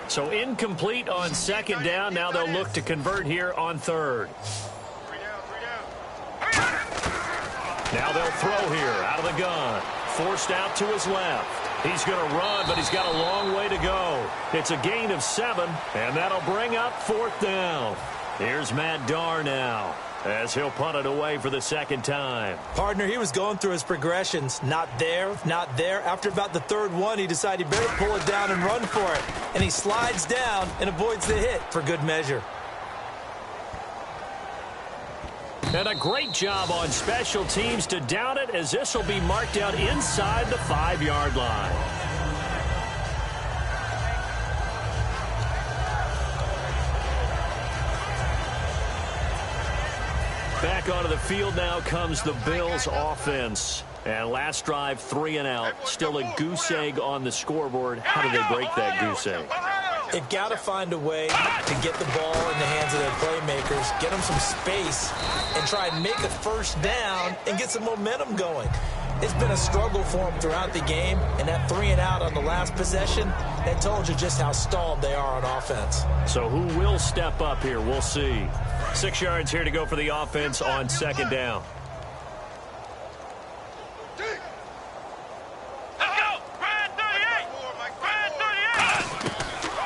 So incomplete on 2nd down. Now they'll look to convert here on 3rd. Now they'll throw here out of the gun. Forced out to his left. He's going to run, but he's got a long way to go. It's a gain of 7, and that'll bring up 4th down. Here's Matt Darr now, as he'll punt it away for the 2nd time. Partner, he was going through his progressions. Not there, not there. After about the 3rd one, he decided he better pull it down and run for it. And he slides down and avoids the hit for good measure. And a great job on special teams to down it, as this will be marked out inside the 5-yard line. Back onto the field now comes the Bills offense. And last drive, 3 and out. Still a goose egg on the scoreboard. How do they break that goose egg? They've got to find a way to get the ball in the hands of their playmakers, get them some space, and try and make a first down and get some momentum going. It's been a struggle for them throughout the game, and that 3 and out on the last possession, that told you just how stalled they are on offense. So who will step up here? We'll see. 6 yards here to go for the offense on second down.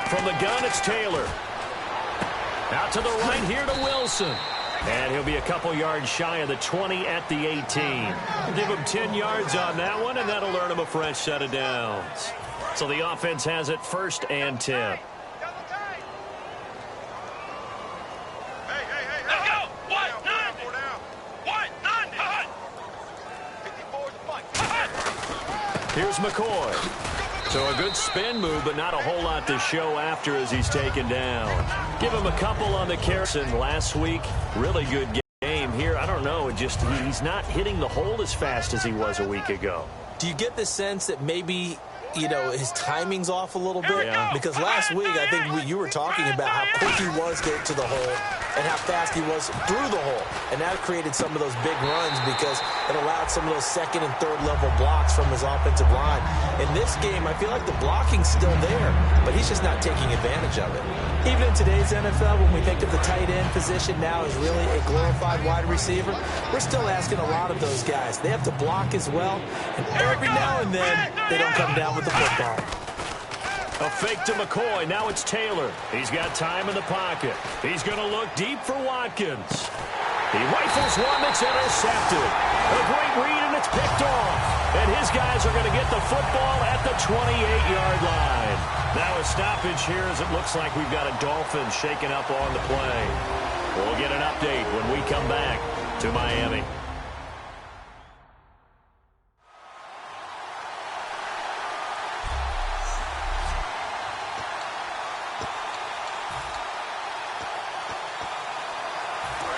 From the gun, it's Taylor. Out to the right here to Wilson. And he'll be a couple yards shy of the 20 at the 18. Give him 10 yards on that one, and that'll earn him a fresh set of downs. So the offense has it 1st and 10. Here's McCoy. So a good spin move, but not a whole lot to show after as he's taken down. Give him a couple on the Carson last week. Really good game here. I don't know. He's not hitting the hole as fast as he was a week ago. Do you get the sense that maybe, his timing's off a little bit? Yeah. Because last week, I think you were talking about how quick he was to get to the hole and how fast he was through the hole. And that created some of those big runs because it allowed some of those second and third level blocks from his offensive line. In this game, I feel like the blocking's still there, but he's just not taking advantage of it. Even in today's NFL, when we think of the tight end position now as really a glorified wide receiver, we're still asking a lot of those guys. They have to block as well, and every now and then, they don't come down with the football. A fake to McCoy. Now it's Taylor. He's got time in the pocket. He's going to look deep for Watkins. He rifles one that's intercepted. A great read, and it's picked off. And his guys are going to get the football at the 28-yard line. Now a stoppage here as it looks like we've got a Dolphin shaken up on the play. We'll get an update when we come back to Miami.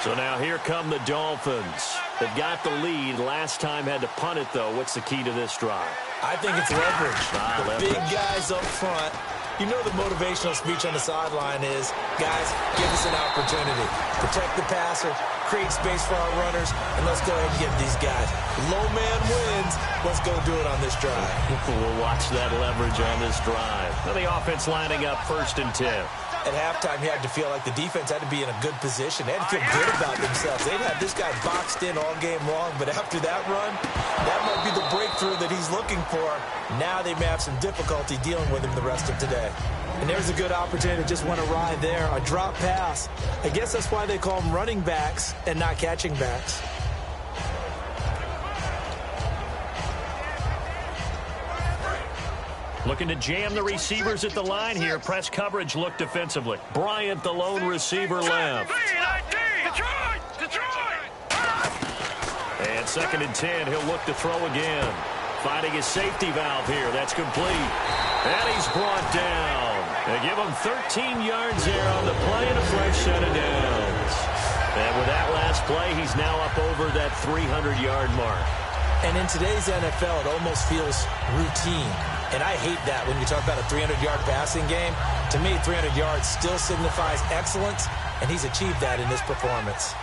So now here come the Dolphins. They've got the lead. Last time had to punt it, though. What's the key to this drive? I think it's leverage. Leverage. Big guys up front. You know the motivational speech on the sideline is, guys, give us an opportunity. Protect the passer, create space for our runners, and let's go ahead and get these guys. Low man wins. Let's go do it on this drive. We'll watch that leverage on this drive. Now the offense lining up 1st and 10. At halftime, you had to feel like the defense had to be in a good position. They had to feel good about themselves. They'd had this guy boxed in all game long, but after that run, that might be the breakthrough that he's looking for. Now they may have some difficulty dealing with him the rest of today. And there's a good opportunity to just want to ride there. A drop pass. I guess that's why they call them running backs and not catching backs. Looking to jam the receivers at the line here. Press coverage look defensively. Bryant, the lone receiver, left. And 2nd and 10, he'll look to throw again. Finding his safety valve here. That's complete. And he's brought down. They give him 13 yards there on the play and a fresh set of downs. And with that last play, he's now up over that 300-yard mark. And in today's NFL, it almost feels routine. And I hate that when you talk about a 300-yard passing game. To me, 300 yards still signifies excellence, and he's achieved that in this performance.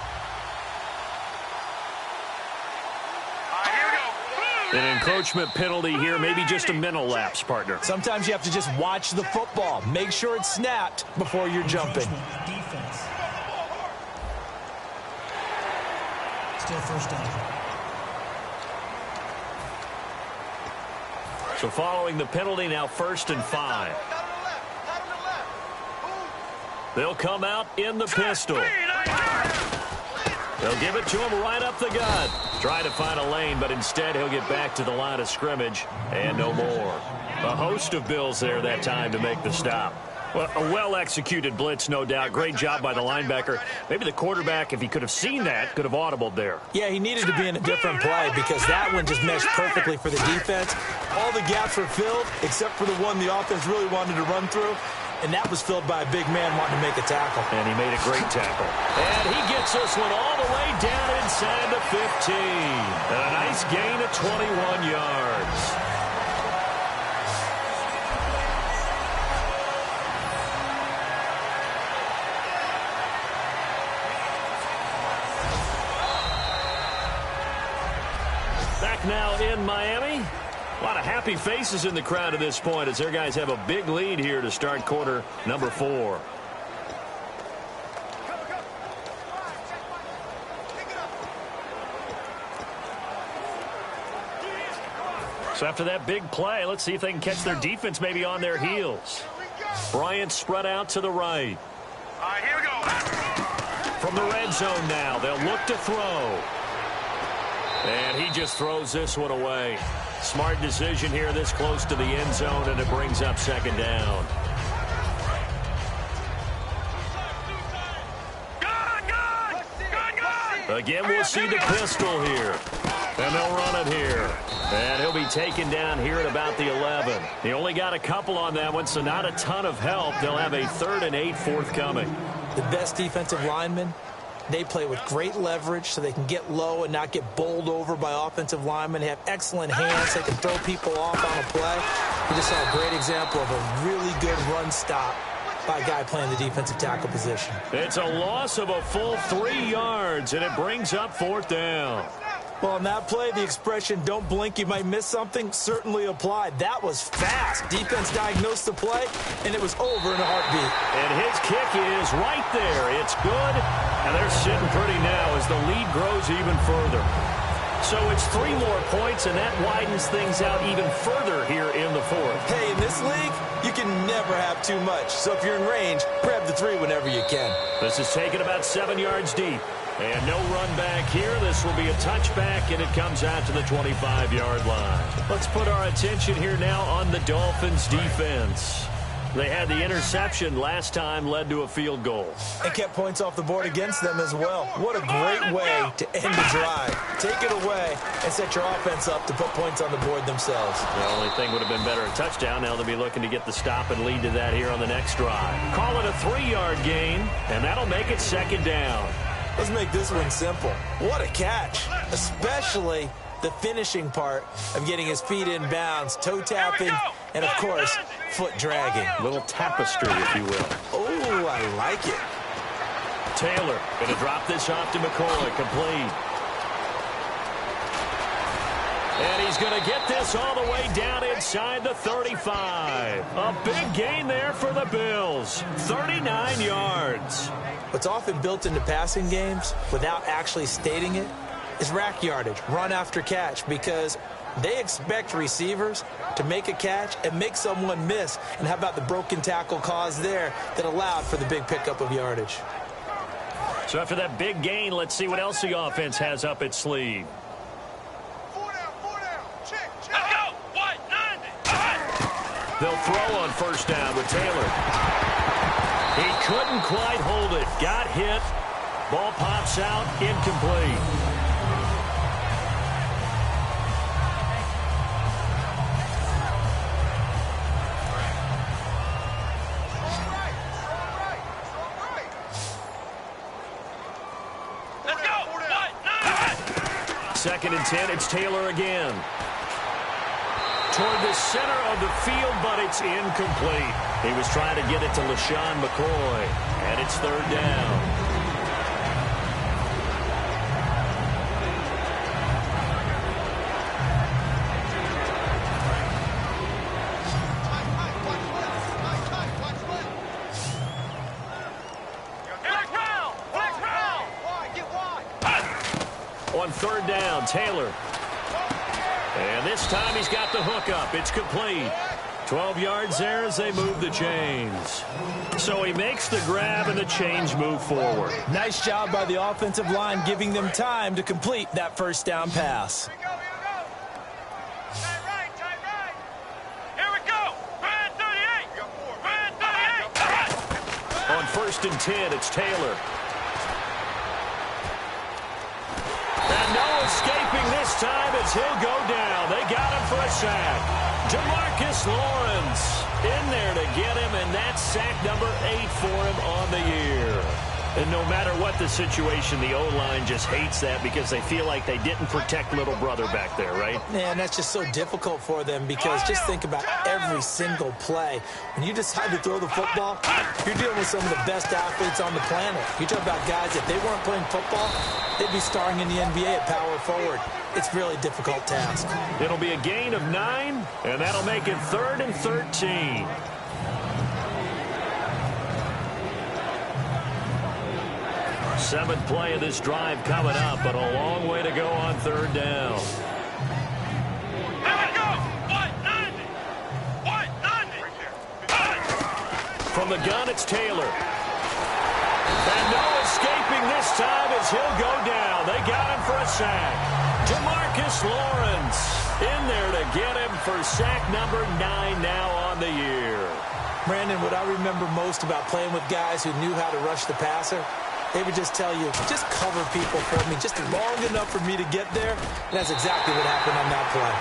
An encroachment penalty here, maybe just a mental lapse, partner. Sometimes you have to just watch the football. Make sure it's snapped before you're jumping. Still 1st down. So following the penalty, now 1st and 5. They'll come out in the pistol. They'll give it to him right up the gut. Try to find a lane, but instead he'll get back to the line of scrimmage and no more. A host of Bills there that time to make the stop. Well, a well-executed blitz, no doubt. Great job by the linebacker. Maybe the quarterback, if he could have seen that, could have audibled there. Yeah, he needed to be in a different play because that one just meshed perfectly for the defense. All the gaps were filled except for the one the offense really wanted to run through. and that was filled by a big man wanting to make a tackle. And he made a great tackle. And he gets this one all the way down inside the 15. And a nice gain of 21 yards. Back now in Miami. A lot of happy faces in the crowd at this point as their guys have a big lead here to start quarter number 4. So after that big play, let's see if they can catch their defense maybe on their heels. Bryant spread out to the right. All right, here we go. From the red zone now, they'll look to throw. And he just throws this one away. Smart decision here this close to the end zone, and it brings up second down. Again, we'll see the pistol here. And they'll run it here. And he'll be taken down here at about the 11. He only got a couple on that one, so not a ton of help. They'll have a 3rd and 8 forthcoming. The best defensive linemen, they play with great leverage so they can get low and not get bowled over by offensive linemen. They have excellent hands. They can throw people off on a play. We just saw a great example of a really good run stop by a guy playing the defensive tackle position. It's a loss of a full 3 yards, and it brings up 4th down. Well, on that play, the expression, don't blink, you might miss something, certainly applied. That was fast. Defense diagnosed the play, and it was over in a heartbeat. And his kick is right there. It's good, and they're sitting pretty now as the lead grows even further. So it's 3 more points, and that widens things out even further here in the 4th. Hey, in this league, you can never have too much. So if you're in range, grab the 3 whenever you can. This is taken about 7 yards deep. And no run back here. This will be a touchback, and it comes out to the 25-yard line. Let's put our attention here now on the Dolphins' defense. They had the interception last time, led to a field goal. And kept points off the board against them as well. What a great way to end the drive. Take it away and set your offense up to put points on the board themselves. The only thing would have been better a touchdown. Now they'll be looking to get the stop and lead to that here on the next drive. Call it a 3-yard gain, and that'll make it second down. Let's make this one simple. What a catch, especially the finishing part of getting his feet in bounds, toe tapping, and, of course, foot dragging. A little tapestry, if you will. Oh, I like it. Taylor going to drop this off to McCoy, complete. And he's going to get this all the way down inside the 35. A big gain there for the Bills. 39 yards. What's often built into passing games without actually stating it is rack yardage, run after catch, because they expect receivers to make a catch and make someone miss. And how about the broken tackle cause there that allowed for the big pickup of yardage? So after that big gain, let's see what else the offense has up its sleeve. 4 down. Check. Let's go. What? 90. They'll throw on first down with Taylor. He couldn't quite hold it. Got hit. Ball pops out. Incomplete. Let's go. What? 2nd and 10. It's Taylor again. Toward the center of the field, but it's incomplete. He was trying to get it to LaShawn McCoy, and it's 3rd down. On 3rd down, Taylor. And this time he's got the hook up. It's complete. 12 yards there as they move the chains. So he makes the grab and the chains move forward. Nice job by the offensive line giving them time to complete that first down pass. Here we go. Tight right. Here we go. Brand 38. Brand 38. On 1st and 10, it's Taylor. And no escaping this time as he'll go down. They got him for a sack. Demarcus Lawrence. In there to get him, and that's sack number 8 for him on the year. And no matter what the situation, the O-line just hates that because they feel like they didn't protect little brother back there, right? Man, that's just so difficult for them because just think about every single play. When you decide to throw the football, you're dealing with some of the best athletes on the planet. You talk about guys, if they weren't playing football, they'd be starring in the NBA at power forward. It's a really difficult task. It'll be a gain of 9, and that'll make it 3rd and 13. Seventh play of this drive coming up, but a long way to go on 3rd down. Here we go. 190. 190. From the gun, it's Taylor. And no escaping this time as he'll go down. They got him for a sack. Demarcus Lawrence in there to get him for sack number 9 now on the year. Brandon, what I remember most about playing with guys who knew how to rush the passer, they would just tell you, just cover people for me, just long enough for me to get there. And that's exactly what happened on that play.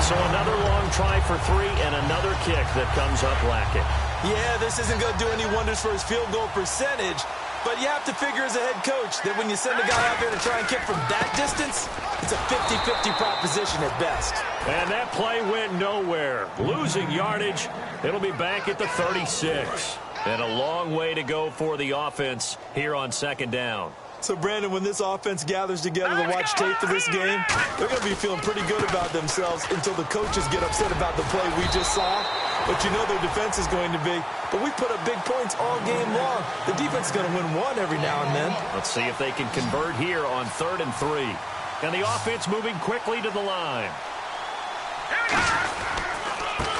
So another long try for 3 and another kick that comes up lacking. Yeah, this isn't going to do any wonders for his field goal percentage, but you have to figure as a head coach that when you send a guy out there to try and kick from that distance, it's a 50-50 proposition at best. And that play went nowhere. Losing yardage. It'll be back at the 36. And a long way to go for the offense here on 2nd down. So, Brandon, when this offense gathers together to watch tape for this game, they're going to be feeling pretty good about themselves until the coaches get upset about the play we just saw. But you know their defense is going to be. But we put up big points all game long. The defense is going to win one every now and then. Let's see if they can convert here on 3rd and 3. And the offense moving quickly to the line.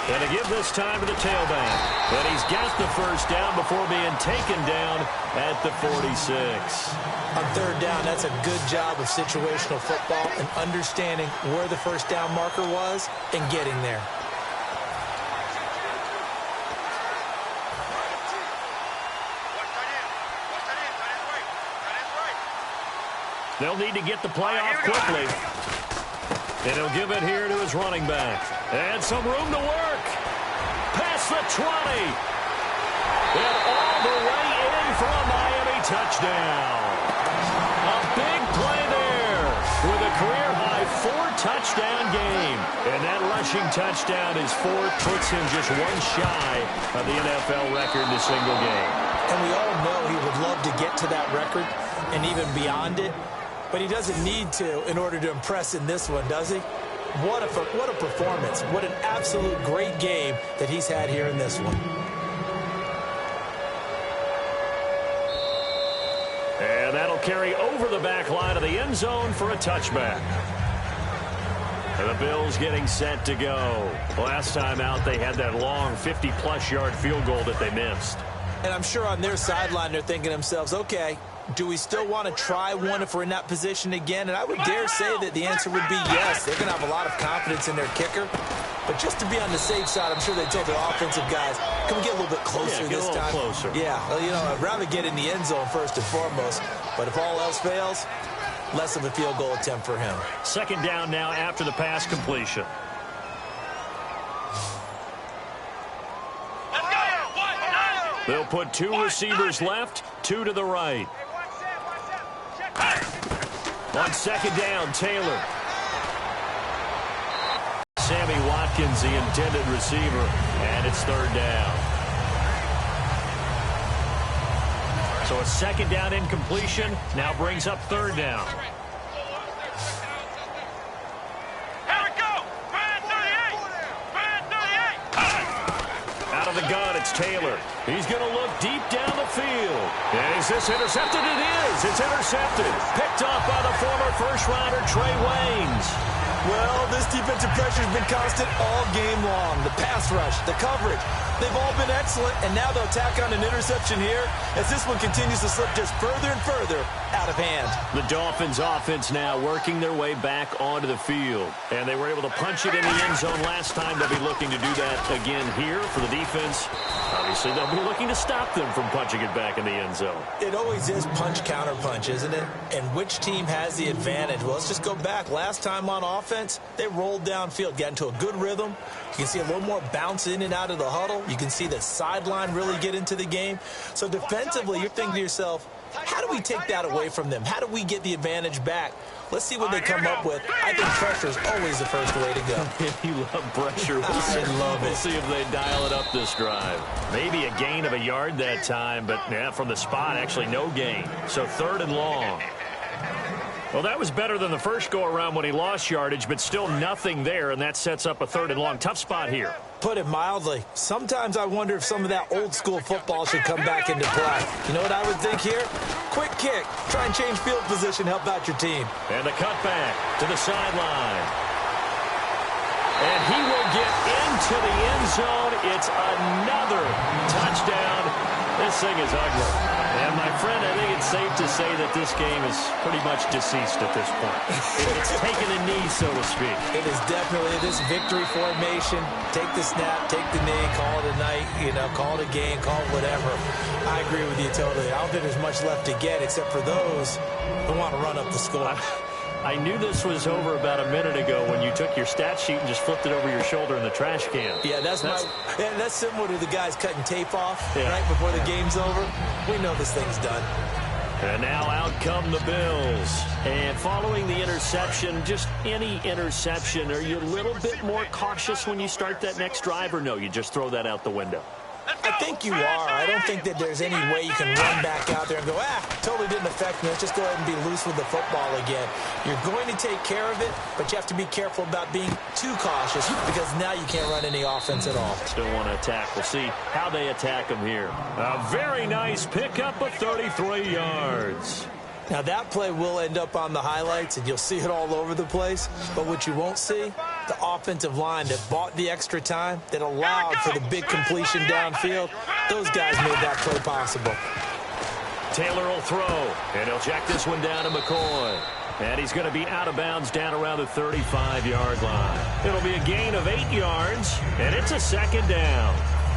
And to give this time to the tailback. And he's got the first down before being taken down at the 46. On 3rd down, that's a good job of situational football and understanding where the first down marker was and getting there. They'll need to get the play off quickly. And he'll give it here to his running back. And some room to work. Past the 20. And all the way in for a Miami touchdown. A big play there with a career-high 4-touchdown game. And that rushing touchdown is 4th, puts him just one shy of the NFL record in a single game. And we all know he would love to get to that record and even beyond it. But he doesn't need to in order to impress in this one, does he? What a performance. What an absolute great game that he's had here in this one. And that'll carry over the back line of the end zone for a touchback. And the Bills getting set to go. Last time out, they had that long 50-plus yard field goal that they missed. And I'm sure on their sideline they're thinking to themselves, okay, do we still want to try one if we're in that position again? And I would dare say that the answer would be yes. They're going to have a lot of confidence in their kicker. But just to be on the safe side, I'm sure they told their offensive guys, can we get a little bit closer this time? Closer. Yeah, well, you know, I'd rather get in the end zone first and foremost. But if all else fails, less of a field goal attempt for him. 2nd down now after the pass completion. They'll put 2 receivers left, 2 to the right. On 2nd down, Taylor. Sammy Watkins, the intended receiver, and it's 3rd down. So a 2nd down incompletion now brings up 3rd down. Out of the gun, it's Taylor. He's going to look deep down the field. And is this intercepted? It is. It's intercepted. Picked up by the former first-rounder Trey Waynes. Well, this defensive pressure has been constant all game long. The pass rush, the coverage, They've all been excellent, and now they'll tack on an interception here as this one continues to slip just further and further out of hand. The Dolphins offense now working their way back onto the field. And they were able to punch it in the end zone last time. They'll be looking to do that again here for the defense. Obviously, they'll be looking to stop them from punching it back in the end zone. It always is punch-counter-punch, isn't it? And which team has the advantage? Well, let's just go back. Last time on offense, they rolled downfield, got into a good rhythm. You can see a little more bounce in and out of the huddle. You can see the sideline really get into the game. So defensively, you're thinking to yourself, how do we take that away from them? How do we get the advantage back? Let's see what they come up with. I think pressure is always the first way to go. You love pressure. I love it. We'll see if they dial it up this drive. Maybe a gain of a yard that time, but yeah, from the spot, actually no gain. So 3rd and long. Well, that was better than the first go-around when he lost yardage, but still nothing there, and that sets up a 3rd and long. Tough spot here. Put it mildly. Sometimes I wonder if some of that old-school football should come back into play. You know what I would think here? Quick kick. Try and change field position, help out your team. And the cutback to the sideline. And he will get into the end zone. It's another touchdown. This thing is ugly. And, my friend, I think it's safe to say that this game is pretty much deceased at this point. It's taken a knee, so to speak. It is definitely this victory formation. Take the snap, take the knee, call it a night, call it a game, call it whatever. I agree with you totally. I don't think there's much left to get except for those who want to run up the score. I knew this was over about a minute ago when you took your stat sheet and just flipped it over your shoulder in the trash can. Yeah, that's similar to the guys cutting tape off right before the game's over. We know this thing's done. And now out come the Bills. And following the interception, just any interception, are you a little bit more cautious when you start that next drive, or no, you just throw that out the window? I think you are. I don't think that there's any way you can run back out there and go, totally didn't affect me. Let's just go ahead and be loose with the football again. You're going to take care of it, but you have to be careful about being too cautious because now you can't run any offense at all. Still want to attack. We'll see how they attack them here. A very nice pickup of 33 yards. Now, that play will end up on the highlights, and you'll see it all over the place. But what you won't see, the offensive line that bought the extra time, that allowed for the big completion downfield, those guys made that play possible. Taylor will throw, and he'll check this one down to McCoy. And he's going to be out of bounds down around the 35-yard line. It'll be a gain of 8 yards, and it's a 2nd down.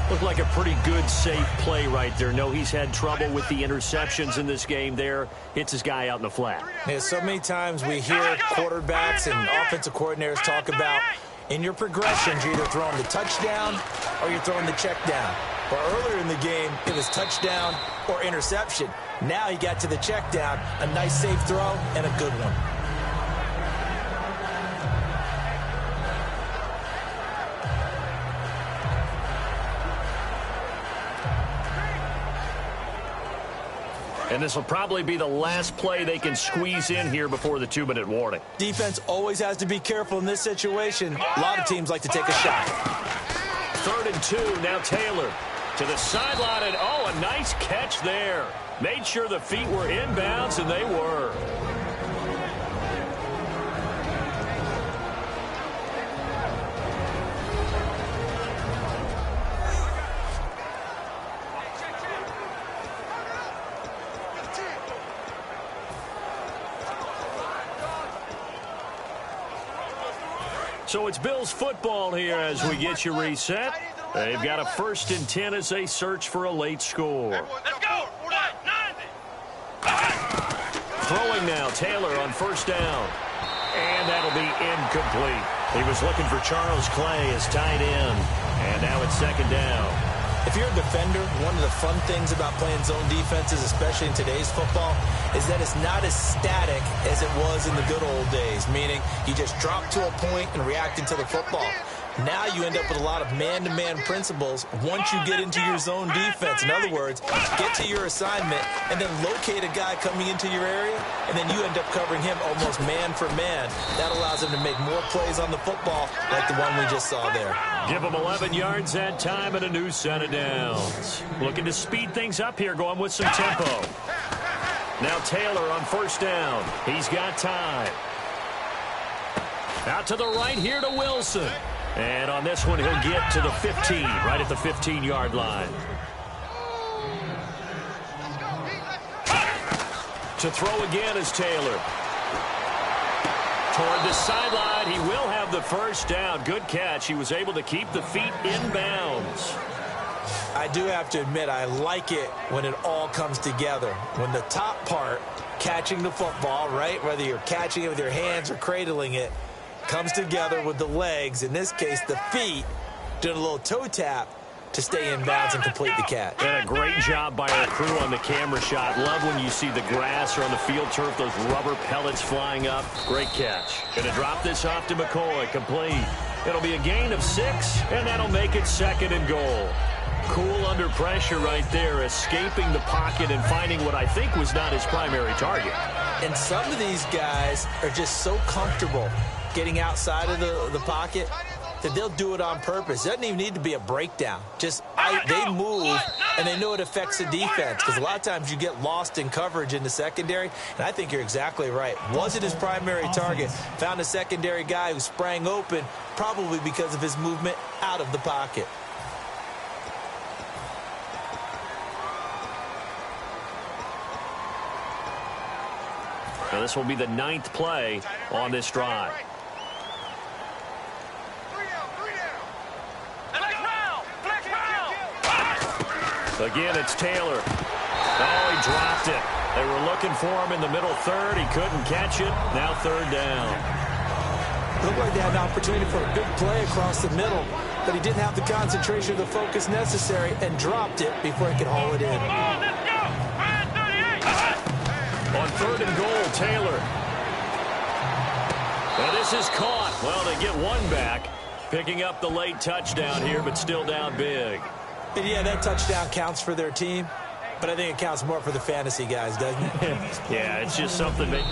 Looked like a pretty good, safe play right there. No, he's had trouble with the interceptions in this game there. Hits his guy out in the flat. Yeah, so many times we hear quarterbacks and offensive coordinators talk about in your progressions, you're either throwing the touchdown or you're throwing the check down. But earlier in the game, it was touchdown or interception. Now he got to the check down, a nice safe throw, and a good one. And this will probably be the last play they can squeeze in here before the 2-minute warning. Defense always has to be careful in this situation. A lot of teams like to take a shot. 3rd and 2, now Taylor to the sideline, and a nice catch there. Made sure the feet were inbounds, and they were. So it's Bills football here as we get you reset. They've got a 1st and 10 as they search for a late score. Let's go. 90. Throwing now, Taylor on 1st down. And that'll be incomplete. He was looking for Charles Clay as tight end. And now it's 2nd down. If you're a defender, one of the fun things about playing zone defenses, especially in today's football, is that it's not as static as it was in the good old days, meaning you just drop to a point and react into the football. Now you end up with a lot of man-to-man principles once you get into your zone defense. In other words, get to your assignment and then locate a guy coming into your area, and then you end up covering him almost man for man. That allows him to make more plays on the football like the one we just saw there. Give him 11 yards that time and a new set of downs. Looking to speed things up here, going with some tempo. Now Taylor on 1st down. He's got time. Out to the right here to Wilson. And on this one, he'll get to the 15, right at the 15-yard line. To throw again is Taylor. Toward the sideline, he will have the first down. Good catch. He was able to keep the feet in bounds. I do have to admit, I like it when it all comes together. When the top part, catching the football, right, whether you're catching it with your hands or cradling it, comes together with the legs, in this case the feet, doing a little toe tap to stay in bounds and complete the catch. And a great job by our crew on the camera shot. Love when you see the grass or on the field turf, those rubber pellets flying up. Great catch. Gonna drop this off to McCoy, complete. It'll be a gain of 6, and that'll make it 2nd and goal. Cool under pressure right there, escaping the pocket and finding what I think was not his primary target. And some of these guys are just so comfortable getting outside of the pocket that they'll do it on purpose. It doesn't even need to be a breakdown. Just they move, and they know it affects the defense, because a lot of times you get lost in coverage in the secondary, and I think you're exactly right. Wasn't his primary target. Found a secondary guy who sprang open, probably because of his movement out of the pocket. Now this will be the 9th play on this drive. Again, it's Taylor. Oh, he dropped it. They were looking for him in the middle third. He couldn't catch it. Now 3rd down. Looked like they had an opportunity for a big play across the middle, but he didn't have the concentration or the focus necessary and dropped it before he could haul it in. On 3rd and goal, Taylor. And this is caught. Well, they get one back, picking up the late touchdown here, but still down big. And yeah, that touchdown counts for their team, but I think it counts more for the fantasy guys, doesn't it? Yeah, it's just something that...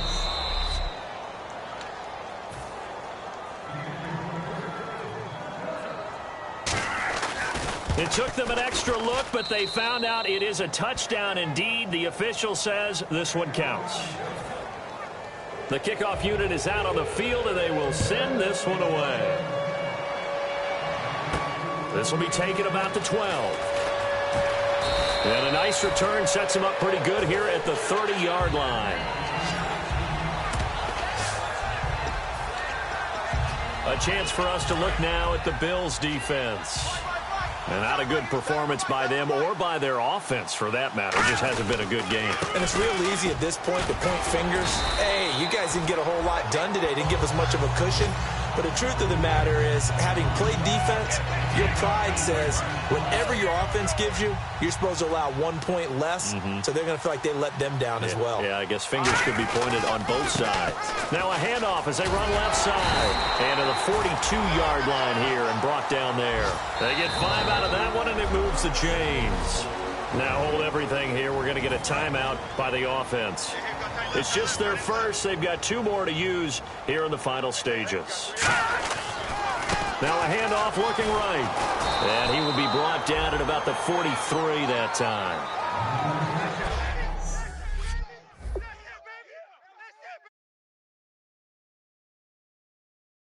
It took them an extra look, but they found out it is a touchdown indeed. The official says this one counts. The kickoff unit is out on the field, and they will send this one away. This will be taken about the 12. And a nice return sets him up pretty good here at the 30-yard line. A chance for us to look now at the Bills' defense. And not a good performance by them or by their offense, for that matter. It just hasn't been a good game. And it's real easy at this point to point fingers. Hey, you guys didn't get a whole lot done today. Didn't give us much of a cushion. But the truth of the matter is, having played defense, your pride says whenever your offense gives you, you're supposed to allow 1 point less. So they're going to feel like they let them down as well. Yeah, I guess fingers could be pointed on both sides. Now a handoff as they run left side. And to the 42-yard line here and brought down there. They get 5 out of that one, and it moves the chains. Now hold everything here. We're going to get a timeout by the offense. It's just their first. They've got 2 more to use here in the final stages. Now a handoff looking right. And he will be brought down at about the 43 that time.